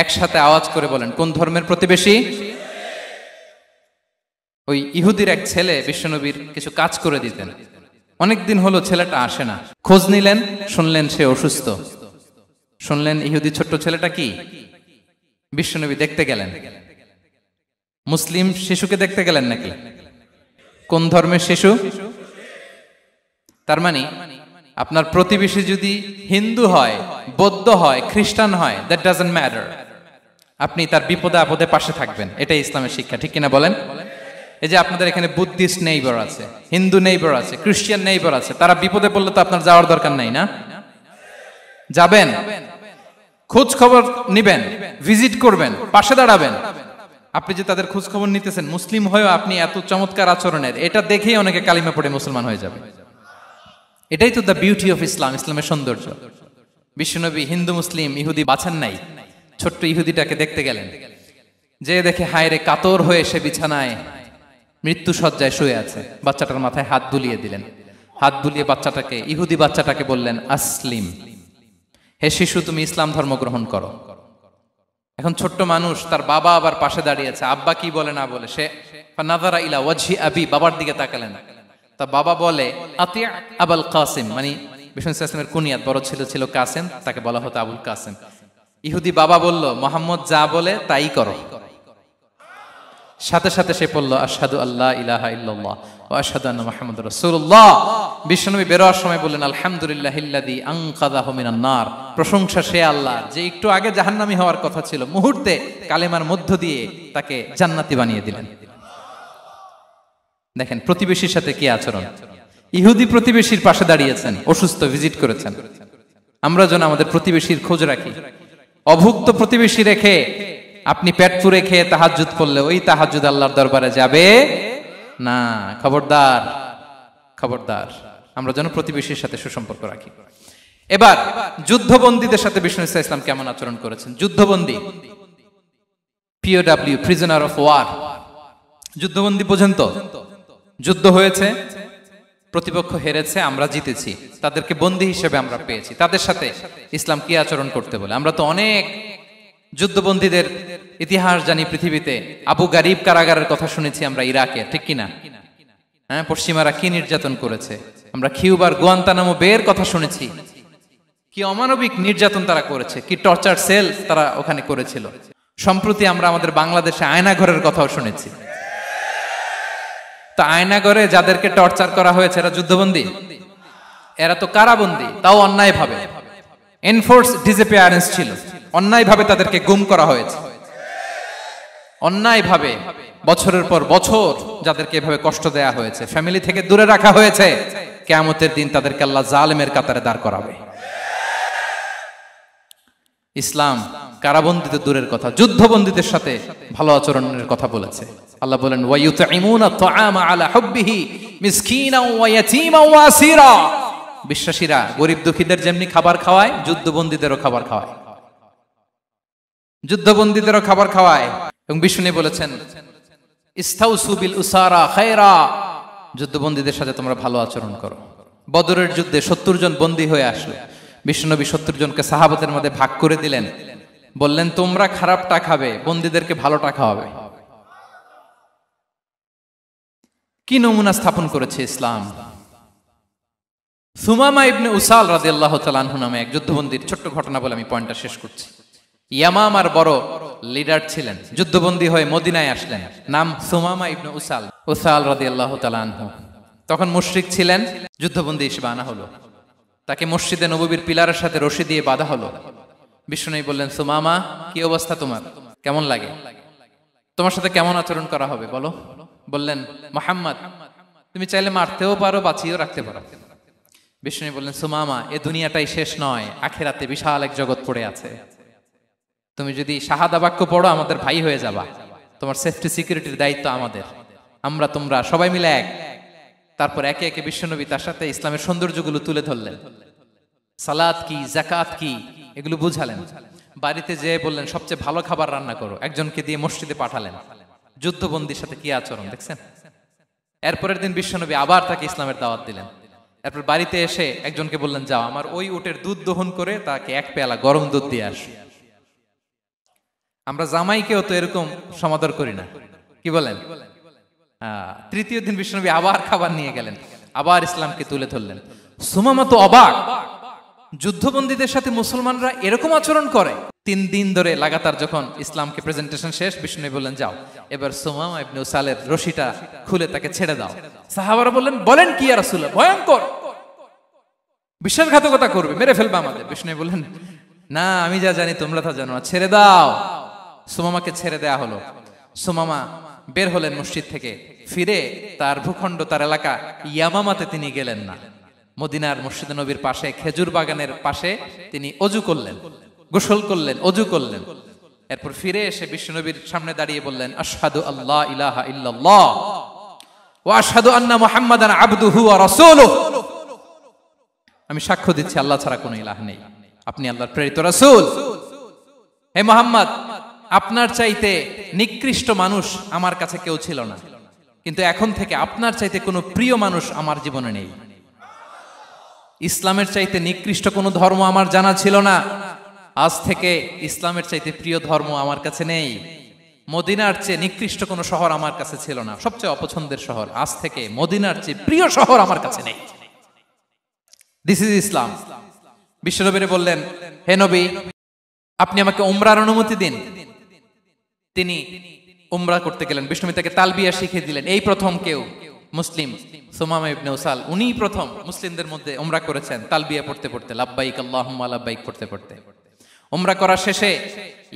একসাথে আওয়াজ করে বলেন, কোন ধর্মের প্রতিবেশী? ওই ইহুদির এক ছেলে বিশ্বনবীর কিছু কাজ করে দিতেন। অনেকদিন হলো ছেলেটা আসে না। খোঁজ নিলেন, শুনলেন সে অসুস্থ। শুনলেন ইহুদি ছোট্ট ছেলেটা কি, বিশ্বনবী দেখতে গেলেন। মুসলিম শিশুকে দেখতে গেলেন নাকি? কোন ধর্মের শিশু? তার মানে আপনার প্রতিবেশী যদি হিন্দু হয়, বৌদ্ধ হয়, খ্রিস্টান হয়, দ্যাট ডাজন্ট ম্যাটার। আপনি তার বিপদে আপদে পাশে থাকবেন, এটাই ইসলামের শিক্ষা, ঠিক কিনা বলেন? এই যে আপনাদের এখানে বুদ্ধিস্ট নেইবার আছে, হিন্দু নেইবার আছে, খ্রিস্টান নেইবার আছে, তারা বিপদে পড়লে তো আপনার যাওয়ার দরকার নাই, না? যাবেন, খোঁজ খবর নিবেন, ভিজিট করবেন, পাশে দাঁড়াবেন। আপনি যে তাদের খোঁজ খবর নিতেছেন, মুসলিম হয়েও আপনি এত চমৎকার আচরণের, এটা দেখেই অনেকে কালিমা পড়ে মুসলমান হয়ে যাবে। এটাই তো দ্য বিউটি অফ ইসলাম, ইসলামের সৌন্দর্য। বিশ্বনবী হিন্দু মুসলিম ইহুদি বাছান নাই, ছোট্ট ইহুদিটাকে দেখতে গেলেন, যে দেখে হায়রে কাতর হয়ে সে বিছানায় মৃত্যু শয্যায় শুয়ে আছে, বাচ্চাটার মাথায় হাত বুলিয়ে দিলেন। হাত বুলিয়ে বাচ্চাটাকে, ইহুদি বাচ্চাটাকে বললেন, আসলিম, হে শিশু তুমি ইসলাম ধর্ম গ্রহণ করো। এখন ছোট্ট মানুষ, তার বাবা আবার পাশে দাঁড়িয়েছে, আব্বা কি বলে না বলে, সে নাযারা ইলা ওয়াজহি আবি, বাবার দিকে তাকালেন। তা বাবা বলে আতি আবুল কাসিম, মানে বিষ্ণু ইসলামের কুনিয়াত, বড় ছেলে ছিল কাসেম, তাকে বলা হতো আবুল কাসেম। ইহুদি বাবা বলল, মোহাম্মদ যা বলে তাই করো। সাথে সাথে সে পড়ল আশহাদু আল্লা ইলাহা ইল্লাল্লাহ ওয়া আশহাদু আন্না মুহাম্মাদুর রাসূলুল্লাহ। বিশ্বনবী বেরোয়ার সময় বললেন, আলহামদুলিল্লাহিল্লাযী আনকাযাহু মিনান নার, প্রশংসা সে আল্লাহর যে একটু আগে জাহান্নামী হওয়ার কথা ছিল, মুহূর্তে কালেমার মধ্য দিয়ে তাকে জান্নাতি বানিয়ে দিলেন। দেখেন প্রতিবেশীর সাথে কি আচরণ। ইহুদি প্রতিবেশীর পাশে দাঁড়িয়েছেন, অসুস্থ, ভিজিট করেছেন। আমরা যেন আমাদের প্রতিবেশীর খোঁজ রাখি। অভুক্ত প্রতিবেশী রেখে আপনি পেট পুরে খেয়ে তাহাজ্জুদ পড়লে ওই তাহাজ্জুদ আল্লাহর দরবারে যাবে না। খবরদার, খবরদার, আমরা যেন প্রতিবেশীর সাথে সুসম্পর্ক রাখি। এবার যুদ্ধবন্দীদের সাথে বিষ্ণু ইসলাম কেমন আচরণ করেছেন। যুদ্ধবন্দী, পিওডব্লিউ, প্রিজনার অফ ওয়ার, যুদ্ধবন্দী পর্যন্ত যুদ্ধ হয়েছে, প্রতিপক্ষ হেরেছে, আমরা জিতেছি, তাদেরকে বন্দী হিসেবে আমরা পেয়েছি, তাদের সাথে ইসলাম কি আচরণ করতে বলে। আমরা তো অনেক যুদ্ধবন্দীদের ইতিহাস জানি পৃথিবীতে। আবু গারিব কারাগারের কথা শুনেছি আমরা ইরাকে, ঠিক কিনা? হ্যাঁ, পশ্চিমারা কি নির্যাতন করেছে। আমরা কিউবার গুয়ান্তানামো বের কথা শুনেছি, কি অমানবিক নির্যাতন তারা করেছে, কি টর্চার সেল তারা ওখানে করেছিল। সম্প্রতি আমরা আমাদের বাংলাদেশে আয়নাঘরের কথাও শুনেছি। তা আয়নাঘরে যাদেরকে টর্চার করা হয়েছে এরা যুদ্ধবন্দী? এরা তো কারাবন্দী, তাও অন্যায় ভাবে। এনফোর্স ডিসঅ্যাপিয়ারেন্স ছিল, অন্যায় ভাবে তাদেরকে গুম করা হয়েছে। অন্যায় ভাবে বছরের পর বছর যাদেরকে এভাবে কষ্ট দেয়া হয়েছে, ফ্যামিলি থেকে দূরে রাখা হয়েছে, কিয়ামতের দিন তাদেরকে আল্লাহ জালেমের কাতারে দাঁড় করাবে। ইসলাম কারাবন্দীতে দূরের কথা, যুদ্ধবন্দীদের সাথে ভালো আচরণের কথা বলেছে। আল্লাহ বলেন, ওয়া ইউতঈমুনা আত-তাআমা আলা হুব্বিহি মিসকিনাও ওয়া ইয়াতীমান ওয়া আসীরা। বিশ্বাসীরা গরিব দুঃখীদের যেমনি খাবার খাওয়ায়, যুদ্ধবন্দীদেরও খাবার খাওয়ায়, যুদ্ধবন্দীদেরও খাবার খাওয়ায়। এবং বিষ্ণু বলেছেন, ইস্তাউসু বিল উসারা খায়রা, যুদ্ধবন্দীদের সাথে তোমরা ভালো আচরণ করো। বদরের যুদ্ধে 70 জন বন্দী হয়ে আসলো। বিশ্বনবী 70 জনকে সাহাবাদের মধ্যে ভাগ করে দিলেন, বললেন তোমরা খারাপটা খাবে, বন্দীদেরকে ভালোটা খাওয়াবে। কি নমুনা স্থাপন করেছে ইসলাম। সুমামা ইবনে উসাল রাদিয়াল্লাহু তাআলা আনহু নামে এক যুদ্ধবন্দীর ছোট্ট ঘটনা বলে আমি পয়েন্টটা শেষ করছি। ইয়ামামার বড় লিডার ছিলেন, যুদ্ধবন্দী হয়ে মদিনায় আসলেন, নাম সুমামা ইবনে উসাল রাদিয়াল্লাহু তাআলা আনহু। তখন মুশরিক ছিলেন, যুদ্ধবন্দী হিসেবে আনা হলো। তাকে মসজিদে নববীর পিলারের সাথে রশি দিয়ে বাঁধা হলো। বিষ্ণু বললেন, সুমামা কি অবস্থা তোমার, কেমন লাগে, তোমার সাথে কেমন আচরণ করা হবে বলো। বললেন, মুহাম্মদ তুমি চাইলে মারতেও পারো, বাঁচিয়েও রাখতে পারো। বিষ্ণু বললেন, সুমামা এ দুনিয়াটাই শেষ নয়, আখিরাতে বিশাল এক জগৎ পড়ে আছে। তুমি যদি শাহাদা বাক্য পড়ো আমাদের ভাই হয়ে যাবা, তোমার সেফটি সিকিউরিটির দায়িত্ব আমাদের, আমরা তোমরা সবাই মিলে এক। তারপর একে একে বিশ্বনবী তার সাথে ইসলামের সৌন্দর্যগুলো তুলে ধরলেন, সালাত কি, যাকাত কি, এগুলো বুঝালেন। বাড়িতে যেয়ে বললেন সবচেয়ে ভালো খাবার রান্না করো, একজনকে দিয়ে মসজিদে পাঠালেন। যুদ্ধবন্দীর সাথে কি আচরণ দেখছেন। এরপরের দিন বিশ্বনবী আবার তাকে ইসলামের দাওয়াত দিলেন। এরপর বাড়িতে এসে একজনকে বললেন, যাও আমার ওই উটের দুধ দহন করে তাকে এক পেয়ালা গরম দুধ দিয়ে আস। আমরা জামাইকেও তো এরকম সমাদর করি না, কি বলেন? তৃতীয় দিন বিশ্বনবী আবার খাবার নিয়ে গেলেন, আবার ইসলামকে তুলে ধরলেন। সুমামা তো অবাক, যুদ্ধবন্দীদের সাথে মুসলমানরা এরকম আচরণ করে। 3 দিন ধরে লাগাতার যখন ইসলামকে প্রেজেন্টেশন শেষ, বিষ্ণু বললেন, যাও এবার সুমামা ইবনে উসালের রশিটা খুলে তাকে ছেড়ে দাও। সাহাবারা বললেন, বলেন কি ইয়া রাসূলুল্লাহ, ভয়ঙ্কর। বিশ্বাসঘাতকতা করবে, মেরে ফেলবে আমাদের। বিষ্ণু বললেন, না, আমি যা জানি তোমরা তা জানো না, ছেড়ে দাও। সুমামাকে ছেড়ে দেয়া হলো। সুমামা বের হলেন মসজিদ থেকে, ফিরে তার ভূখণ্ড, তার এলাকা ইয়ামামাতে তিনি গেলেন না। মদিনার মসজিদে নবীর পাশে খেজুর বাগানের পাশে তিনি অজু করলেন, গোসল করলেন, অজু করলেন। এরপর ফিরে এসে বিশ্বনবীর সামনে দাঁড়িয়ে বললেন, আশহাদু আল্লাহ ইলাহা ইল্লাল্লাহ ওয়া আশহাদু আন্না মুহাম্মাদান আবদুহু ওয়া রাসূলুহু। আমি সাক্ষ্য দিচ্ছি আল্লাহ ছাড়া কোনো ইলাহ নেই, আপনি আল্লাহর প্রেরিত রাসূল। হে মুহাম্মদ, আপনার চাইতে নিকৃষ্ট মানুষ আমার কাছে কেউ ছিল না, কিন্তু এখন থেকে আপনার চাইতে কোনো প্রিয় মানুষ আমার জীবনে নেই। ইসলামের চাইতে নিকৃষ্ট কোনো ধর্ম আমার জানা ছিল না, আজ থেকে ইসলামের চাইতে প্রিয় ধর্ম আমার কাছে নেই। মদিনার চেয়ে নিকৃষ্ট কোনো শহর আমার কাছে ছিল না, সবচেয়ে অপছন্দের শহর, আজ থেকে মদিনার চেয়ে প্রিয় শহর আমার কাছে নেই। দিস ইজ ইসলাম। বিশ্বনবী বললেন, হে নবী, আপনি আমাকে উমরার অনুমতি দিন। তিনি উমরা করতে গেলেন। বিষ্ণু তাকে তালবিয়া শিখিয়ে দিলেন। এই প্রথম কেউ মুসলিম, সুমামা ইবনে উসাল, উনি প্রথম মুসলিমদের মধ্যে উমরা করেছেন তালবিয়া পড়তে পড়তে, লাব্বাইক আল্লাহুম্মা লাব্বাইক পড়তে পড়তে। উমরা করা শেষে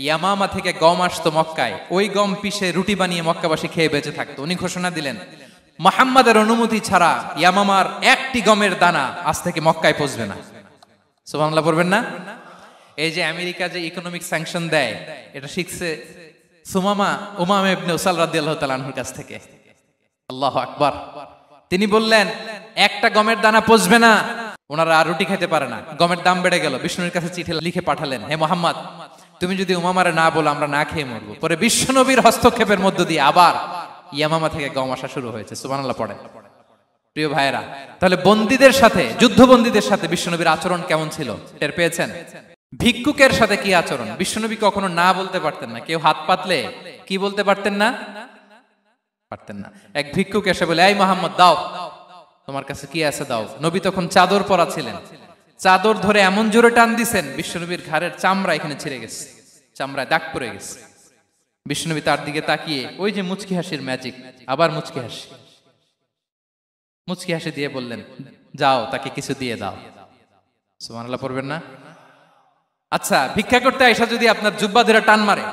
ইয়ামামা থেকে গম আসতো মক্কায়, ওই গম পিষে রুটি বানিয়ে মক্কাবাসী খেয়ে বেঁচে থাকতো। উনি ঘোষণা দিলেন, মুহাম্মাদের অনুমতি ছাড়া ইয়ামামার একটি গমের দানা আজ থেকে মক্কায় পৌঁছবে না। সুবহানাল্লাহ পড়বেন না? এই যে আমেরিকা যে ইকোনমিক স্যাংশন দেয়, এটা শিখছে সুমামা উমামা ইবনে উসাল রাদিয়াল্লাহু তাআলা আনহুর কাছ থেকে। আল্লাহু আকবার। তিনি বললেন, একটা গমের দানা পচবে না, ওনারা আর রুটি খেতে পারে না। গমের দাম বেড়ে গেল। বিষ্ণুর কাছে চিঠি লিখে পাঠালেন, হে মুহাম্মদ, তুমি যদি উমামারে না বলো আমরা না খেয়ে মরবো। পরে বিশ্বনবীর হস্তক্ষেপের মধ্য দিয়ে আবার ইয়ামামা থেকে গম আসা শুরু হয়েছে। সুবহানাল্লাহ পড়ে। প্রিয় ভাইয়েরা, তাহলে বন্দীদের সাথে, যুদ্ধবন্দীদের সাথে বিশ্বনবীর আচরণ কেমন ছিল টের পেয়েছেন? ভিক্ষুকের সাথে কি আচরণ? বিশ্বনবী কখনো না বলতে পারতেন না। কেউ হাত পাতলে কি বলতে পারতেন না? পারতেন না। এক ভিক্ষুক এসে বলে, এই মুহাম্মদ দাও, তোমার কাছে কি আছে দাও। নবী তখন চাদর পরা ছিলেন। চাদর ধরে এমন জোরে টান দিছেন, বিশ্বনবীর ঘাড়ের চামড়া এখানে ছিঁড়ে গেছে, চামড়ায় দাগ পড়ে গেছে। বিশ্বনবী তার দিকে তাকিয়ে, ওই যে মুচকি হাসির ম্যাজিক, আবার মুচকি হাসি, মুচকি হাসি দিয়ে বললেন, যাও তাকে কিছু দিয়ে দাও। সুবহানাল্লাহ পড়বেন না? আচ্ছা, ভিক্ষা করতে আইসা যদি আপনার জুব্বা ধরে টান মারে,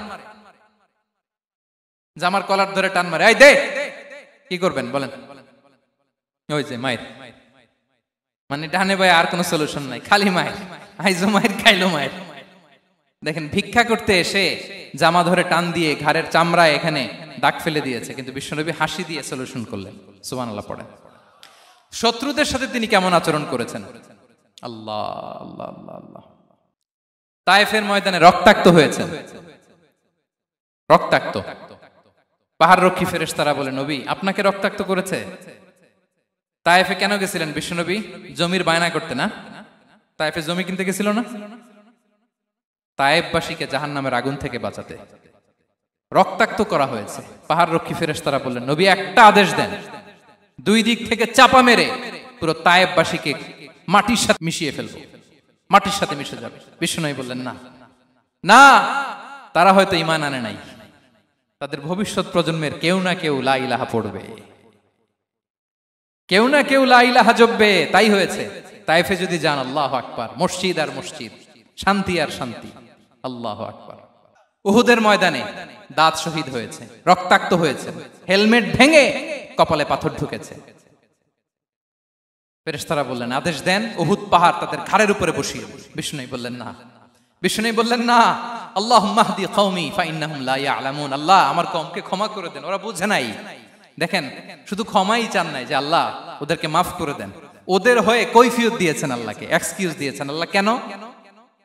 জামার কলার ধরে টান মারে, এই দে, কি করবেন বলেন? ওই যে মায়ের, মানে ডানে ভাই আর কোনো সলিউশন নাই, খালি মায়ের, আইজো মায়ের খাইলো মায়ের। দেখেন, ভিক্ষা করতে এসে জামা ধরে টান দিয়ে ঘাড়ের চামড়ায় এখানে দাগ ফেলে দিয়েছে, কিন্তু বিশ্বনবী হাসি দিয়ে সলিউশন করলেন। সুবহানাল্লাহ পড়ে। শত্রুদের সাথে তিনি কেমন আচরণ করেছেন? আল্লাহ আল্লাহ আল্লাহ আল্লাহ। তায়েফের ময়দানে রক্তাক্ত হয়েছেন, রক্তাক্ত। পাহাড় রক্ষী ফেরেশতারা বলে, নবী আপনাকে রক্তাক্ত করেছে? তায়েফে কেন গেছিলেন বিশ্বনবী? জমির বায়না করতে না? তায়েফে জমি কিনতে গেছিল না? তায়েফবাসীকে জাহান্নামের আগুন থেকে বাঁচাতে রক্তাক্ত করা হয়েছে। পাহাড় রক্ষী ফেরেশতারা বললেন, নবী একটা আদেশ দেন, দুই দিক থেকে চাপা মেরে পুরো তায়েফবাসীকে মাটির সাথে মিশিয়ে ফেলবো, মাটির সাথে মিশে যাবে। বিশ্বনবী বললেন, না না, তারা হয়তো ঈমান আনে নাই, তাদের ভবিষ্যৎ প্রজন্মের কেউ না কেউ লা ইলাহা পড়বে, কেউ না কেউ লা ইলাহা জপবে। তাই হয়েছে। তায়েফে যদি যান, আল্লাহু আকবার, মসজিদ আর মসজিদ, শান্তি আর শান্তি। আল্লাহু আকবার। উহুদের ময়দানে দাঁত শহীদ হয়েছে, রক্তাক্ত হয়েছে, হেলমেট ভেঙে কপালে পাথর ঢুকেছে। ফেরেশতারা বললেন, আদেশ দেন, উহুদ পাহাড় তাদের ঘাড়ের উপরে বসিয়ে দেন। বিষ্ণু বললেন, না। বিষ্ণু বললেন, না, আল্লাহুম্মা হদি কওমি ফাইন্নাহুম লা ইয়ালামুন। আল্লাহ আমার কওমকে ক্ষমা করে দেন, ওরা বুঝে নাই। দেখেন, শুধু ক্ষমাই চান নাই যে আল্লাহ ওদেরকে মাফ করে দেন, ওদের হয়ে কৈফিয়ত দিয়েছেন আল্লাহকে, এক্সকিউজ দিয়েছেন। আল্লাহ কেন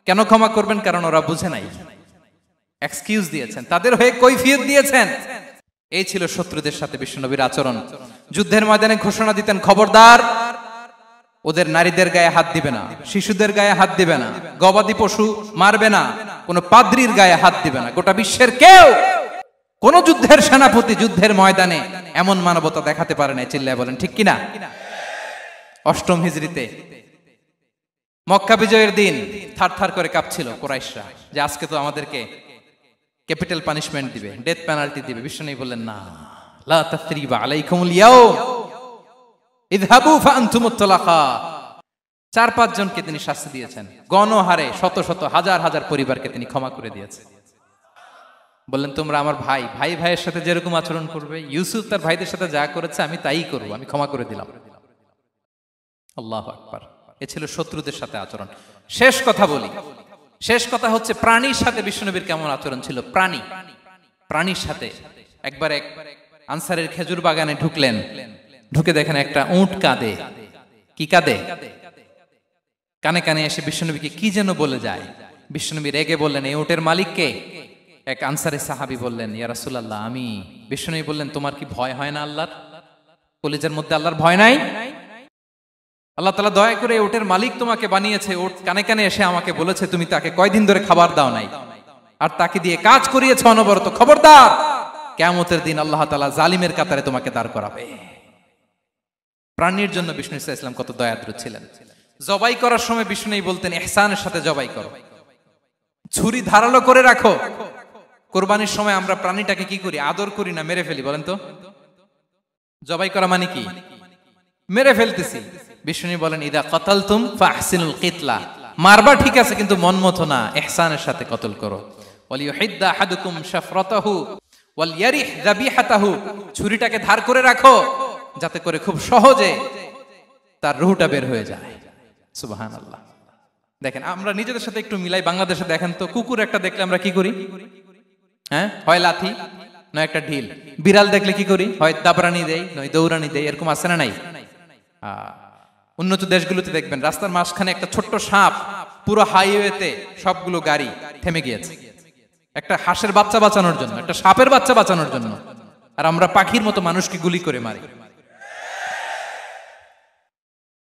কেন ক্ষমা করবেন? কারণ ওরা বুঝে নাই। এক্সকিউজ দিয়েছেন, তাদের হয়ে কৈফিয়ত দিয়েছেন। এই ছিল শত্রুদের সাথে বিশ্বনবীর আচরণ। যুদ্ধের ময়দানে ঘোষণা দিতেন, খবরদার, ওদের নারীদের গায়ে হাত দিবে না, শিশুদের গায়ে হাত দিবে না, গবাদি পশু মারবে না, কোন পাদ্রীর গায়ে হাত দিবে না। গোটা বিশ্বের কেউ, কোন যুদ্ধের সেনাপতি যুদ্ধের ময়দানে এমন মানবতা দেখাতে পারে না। চিল্লায় বলেন ঠিক কিনা? অষ্টম হিজরিতে মক্কা বিজয়ের দিন থারথার করে কাঁপছিল কুরাইশরা, যে আজকে তো আমাদেরকে ক্যাপিটাল পানিশমেন্ট দিবে, ডেথ পেনাল্টি দিবে। বিশ্বনবী বললেন, না, লা তাসরিবা আলাইকুমুল ইয়াউম ইযহাবু ফাআনতুমুত তালাকা। 4-5 জনকে তিনি শাস্তি দিয়েছেন, গণহারে শত শত হাজার হাজার পরিবারকে তিনি ক্ষমা করে দিয়েছেন। বললেন তোমরা আমার ভাই, ভাই ভাইয়ের সাথে যেরকম আচরণ করবে, ইউসুফ তার ভাইদের সাথে যা করেছে আমি তাই করবো, আমি ক্ষমা করে দিলাম। আল্লাহু আকবার। এ ছিল শত্রুদের সাথে আচরণ। শেষ কথা বলি, শেষ কথা হচ্ছে প্রাণীর সাথে বিশ্বনবীর কেমন আচরণ ছিল। প্রাণীর সাথে একবার এক আনসারের খেজুর বাগানে ঢুকলেন, ঢুকে দেখেন একটা উট কাঁদে। কি কাঁদে? কানে কানে এসে বিশ্বনবীকে কি যেন বলে যায়। বিশ্বনবী রেগে বললেন, এই উটের মালিক কে? এক আনসারী সাহাবী বললেন, ইয়া রাসূলুল্লাহ আমি। বিশ্বনবী বললেন, তোমার কি ভয় হয় না আল্লাহর? কলিজার মধ্যে আল্লাহর ভয় নাই? আল্লাহ তাআলা দয়া করে উটের মালিক তোমাকে বানিয়েছে, উট কানে কানে এসে আমাকে বলেছে তুমি তাকে কয়দিন ধরে খাবার দাও নাই, আর তাকে দিয়ে কাজ করিয়েছে অনবরত। খবরদার, কিয়ামতের দিন আল্লাহ তাআলা জালিমের কাতারে তোমাকে দাঁড় করাবে। প্রাণীর জন্য বিষ্ণু ইসা ইসলাম কত দয়াদ্র ছিলেন। জবাই করার সময় বিষ্ণু বলতেন, ইহসানের সাথে জবাই করো, ছুরি ধারালো করে রাখো। কোরবানির সময় আমরা প্রাণীটাকে কি করি? আদর করি না, মেরে ফেলি। বলেন তো, জবাই করা মানে কি? মেরে ফেলতেছি। বিষ্ণু বলেন, ইদা কাতালতুম ফাহসিনুল কিতলা, মারবা ঠিক আছে কিন্তু মন মতো না, ইহসানের সাথে কতল করো। ওয়ালিয়ুহিদ্দা আহাদুকুম শাফরাতাহু ওয়ালইয়ারিহ যাবিহাতাহু, ছুরিটাকে ধার করে রাখো যাতে করে খুব সহজে তার রূহটা বের হয়ে যায়। সুবহানাল্লাহ। দেখেন আমরা নিজেদের সাথে একটু মিলাই। বাংলাদেশে দেখেন তো, কুকুর একটা দেখলে আমরা কি করি? হ্যাঁ, হয় লাথি নয় একটা ঢিল। বিড়াল দেখলে কি করি? হয় দাবরানি দেই নয় দৌড়ানি দেই। এরকম আছে না নাই? উন্নত দেশগুলোতে দেখবেন রাস্তার মাঝখানে একটা ছোট্ট সাপ, পুরো হাইওয়েতে সবগুলো গাড়ি থেমে গিয়েছে একটা হাঁসের বাচ্চা বাঁচানোর জন্য, একটা সাপের বাচ্চা বাঁচানোর জন্য। আর আমরা পাখির মতো মানুষকে গুলি করে মারি।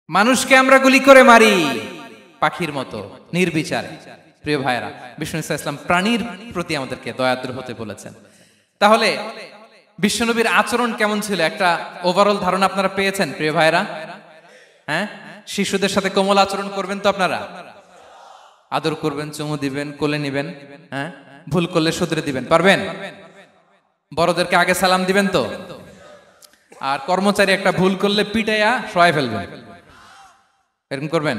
মানুষকে আমরা গুলি করে মারি পাখির মতো নির্বিচারে। প্রিয় ভাইরা, বিষ্ণু ইসলাম প্রাণীর প্রতি আমাদেরকে দয়াদ্র হতে বলেছেন। তাহলে বিশ্বনবীর আচরণ কেমন ছিল একটা ওভারঅল ধারণা আপনারা পেয়েছেন প্রিয় ভাইরা? হ্যাঁ, শিশুদের সাথে কোমল আচরণ করবেন তো আপনারা? আদর করবেন, চুমু দিবেন, কোলে নিবেন। হ্যাঁ, ভুল করলে শুধরে দিবেন, পারবেন? বড়দেরকে আগে সালাম দিবেন তো? আর কর্মচারী একটা ভুল করলে পিটাইয়া শোয়ায় ফেলবেন, এরকম করবেন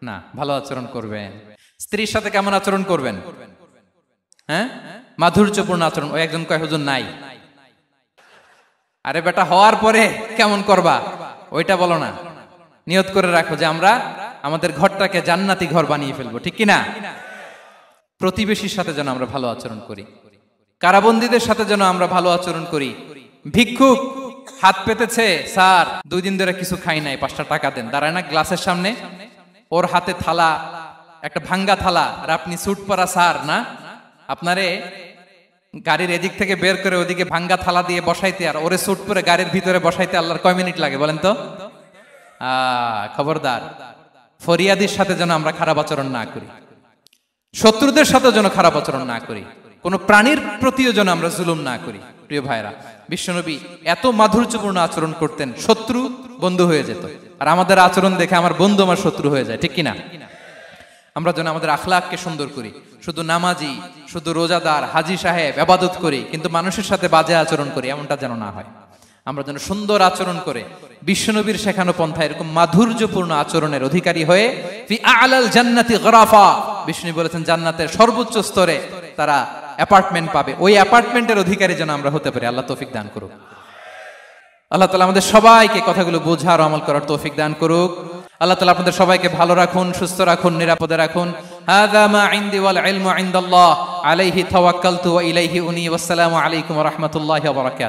না? ভালো আচরণ করবেন। স্ত্রীর সাথে কেমন আচরণ করবেন? হ্যাঁ, মাধুর্যপূর্ণ আচরণ। ওই একজন কয় হুজুর নাই। আরে বেটা, হওয়ার পরে কেমন করবা ওইটা বলো না। নিয়ত করে রাখো যে আমরা আমাদের ঘরটাকে জান্নাতি ঘর বানিয়ে ফেলবো, ঠিক কিনা? প্রতিবেশীর সাথে যেন আমরা ভালো আচরণ করি, কারাবন্দীদের সাথে যেন আমরা ভালো আচরণ করি। ভিক্ষুক হাত পেতেছে, স্যার 2 দিন ধরে কিছু খাই নাই, 5টা টাকা দেন। দাঁড়ায় না গ্লাসের সামনে, ওর হাতে থালা, একটা ভাঙ্গা থালা, আর আপনি স্যুট পরা স্যার না, আপনারে গাড়ির এদিক থেকে বের করে ওদিকে ভাঙ্গা থালা দিয়ে বসাইতে আর ওরে স্যুট পরে গাড়ির ভিতরে বসাইতে আল্লাহর কয় মিনিট লাগে বলেন তো? খবরদার, ফরিয়াদির সাথে যেন আমরা খারাপ আচরণ না করি, শত্রুদের সাথে যেন খারাপ আচরণ না করি, কোন প্রাণীর প্রতিও যেন আমরা জুলুম না করি। প্রিয় ভাইরা, বিশ্বনবী এত মাধুর্যপূর্ণ আচরণ করতেন, শত্রু বন্ধু হয়ে যেত। আর আমাদের আচরণ দেখে আমার বন্ধু আমার শত্রু হয়ে যায়, ঠিক কিনা? আমরা যেন আমাদের আখলাককে সুন্দর করি। শুধু নামাজি, শুধু রোজাদার, হাজি সাহেব ইবাদত করি কিন্তু মানুষের সাথে বাজে আচরণ করি, এমনটা যেন না হয়। আমরা যেন সুন্দর আচরণ করে বিশ্বনবীর শেখানো পন্থা এরকম মাধুর্যপূর্ণ আচরণের অধিকারী হয়ে ফি আ'লাল জান্নাতি গরাফা, বিষ্ণু বলেছেন জান্নাতের সর্বোচ্চ স্তরে তারা অ্যাপার্টমেন্ট পাবে। ওই অ্যাপার্টমেন্টের অধিকারী যেন আমরা হতে পারি। আল্লাহ তৌফিক দান করুক। আল্লাহ তাআলা আমাদের সবাইকে কথাগুলো বোঝার ও আমল করার তৌফিক দান করুক। আল্লাহ তাআলা আপনাদের সবাইকে ভালো রাখুন, সুস্থ রাখুন, নিরাপদে রাখুন। হাযা মা ইনদি ওয়াল ইলমু ইনদাল্লাহ আলাইহি তাওয়াক্কালতু ওয়া ইলাইহি উনী। ওয়াসসালামু আলাইকুম ওয়া রাহমাতুল্লাহি ওয়া বারাকাতুহু।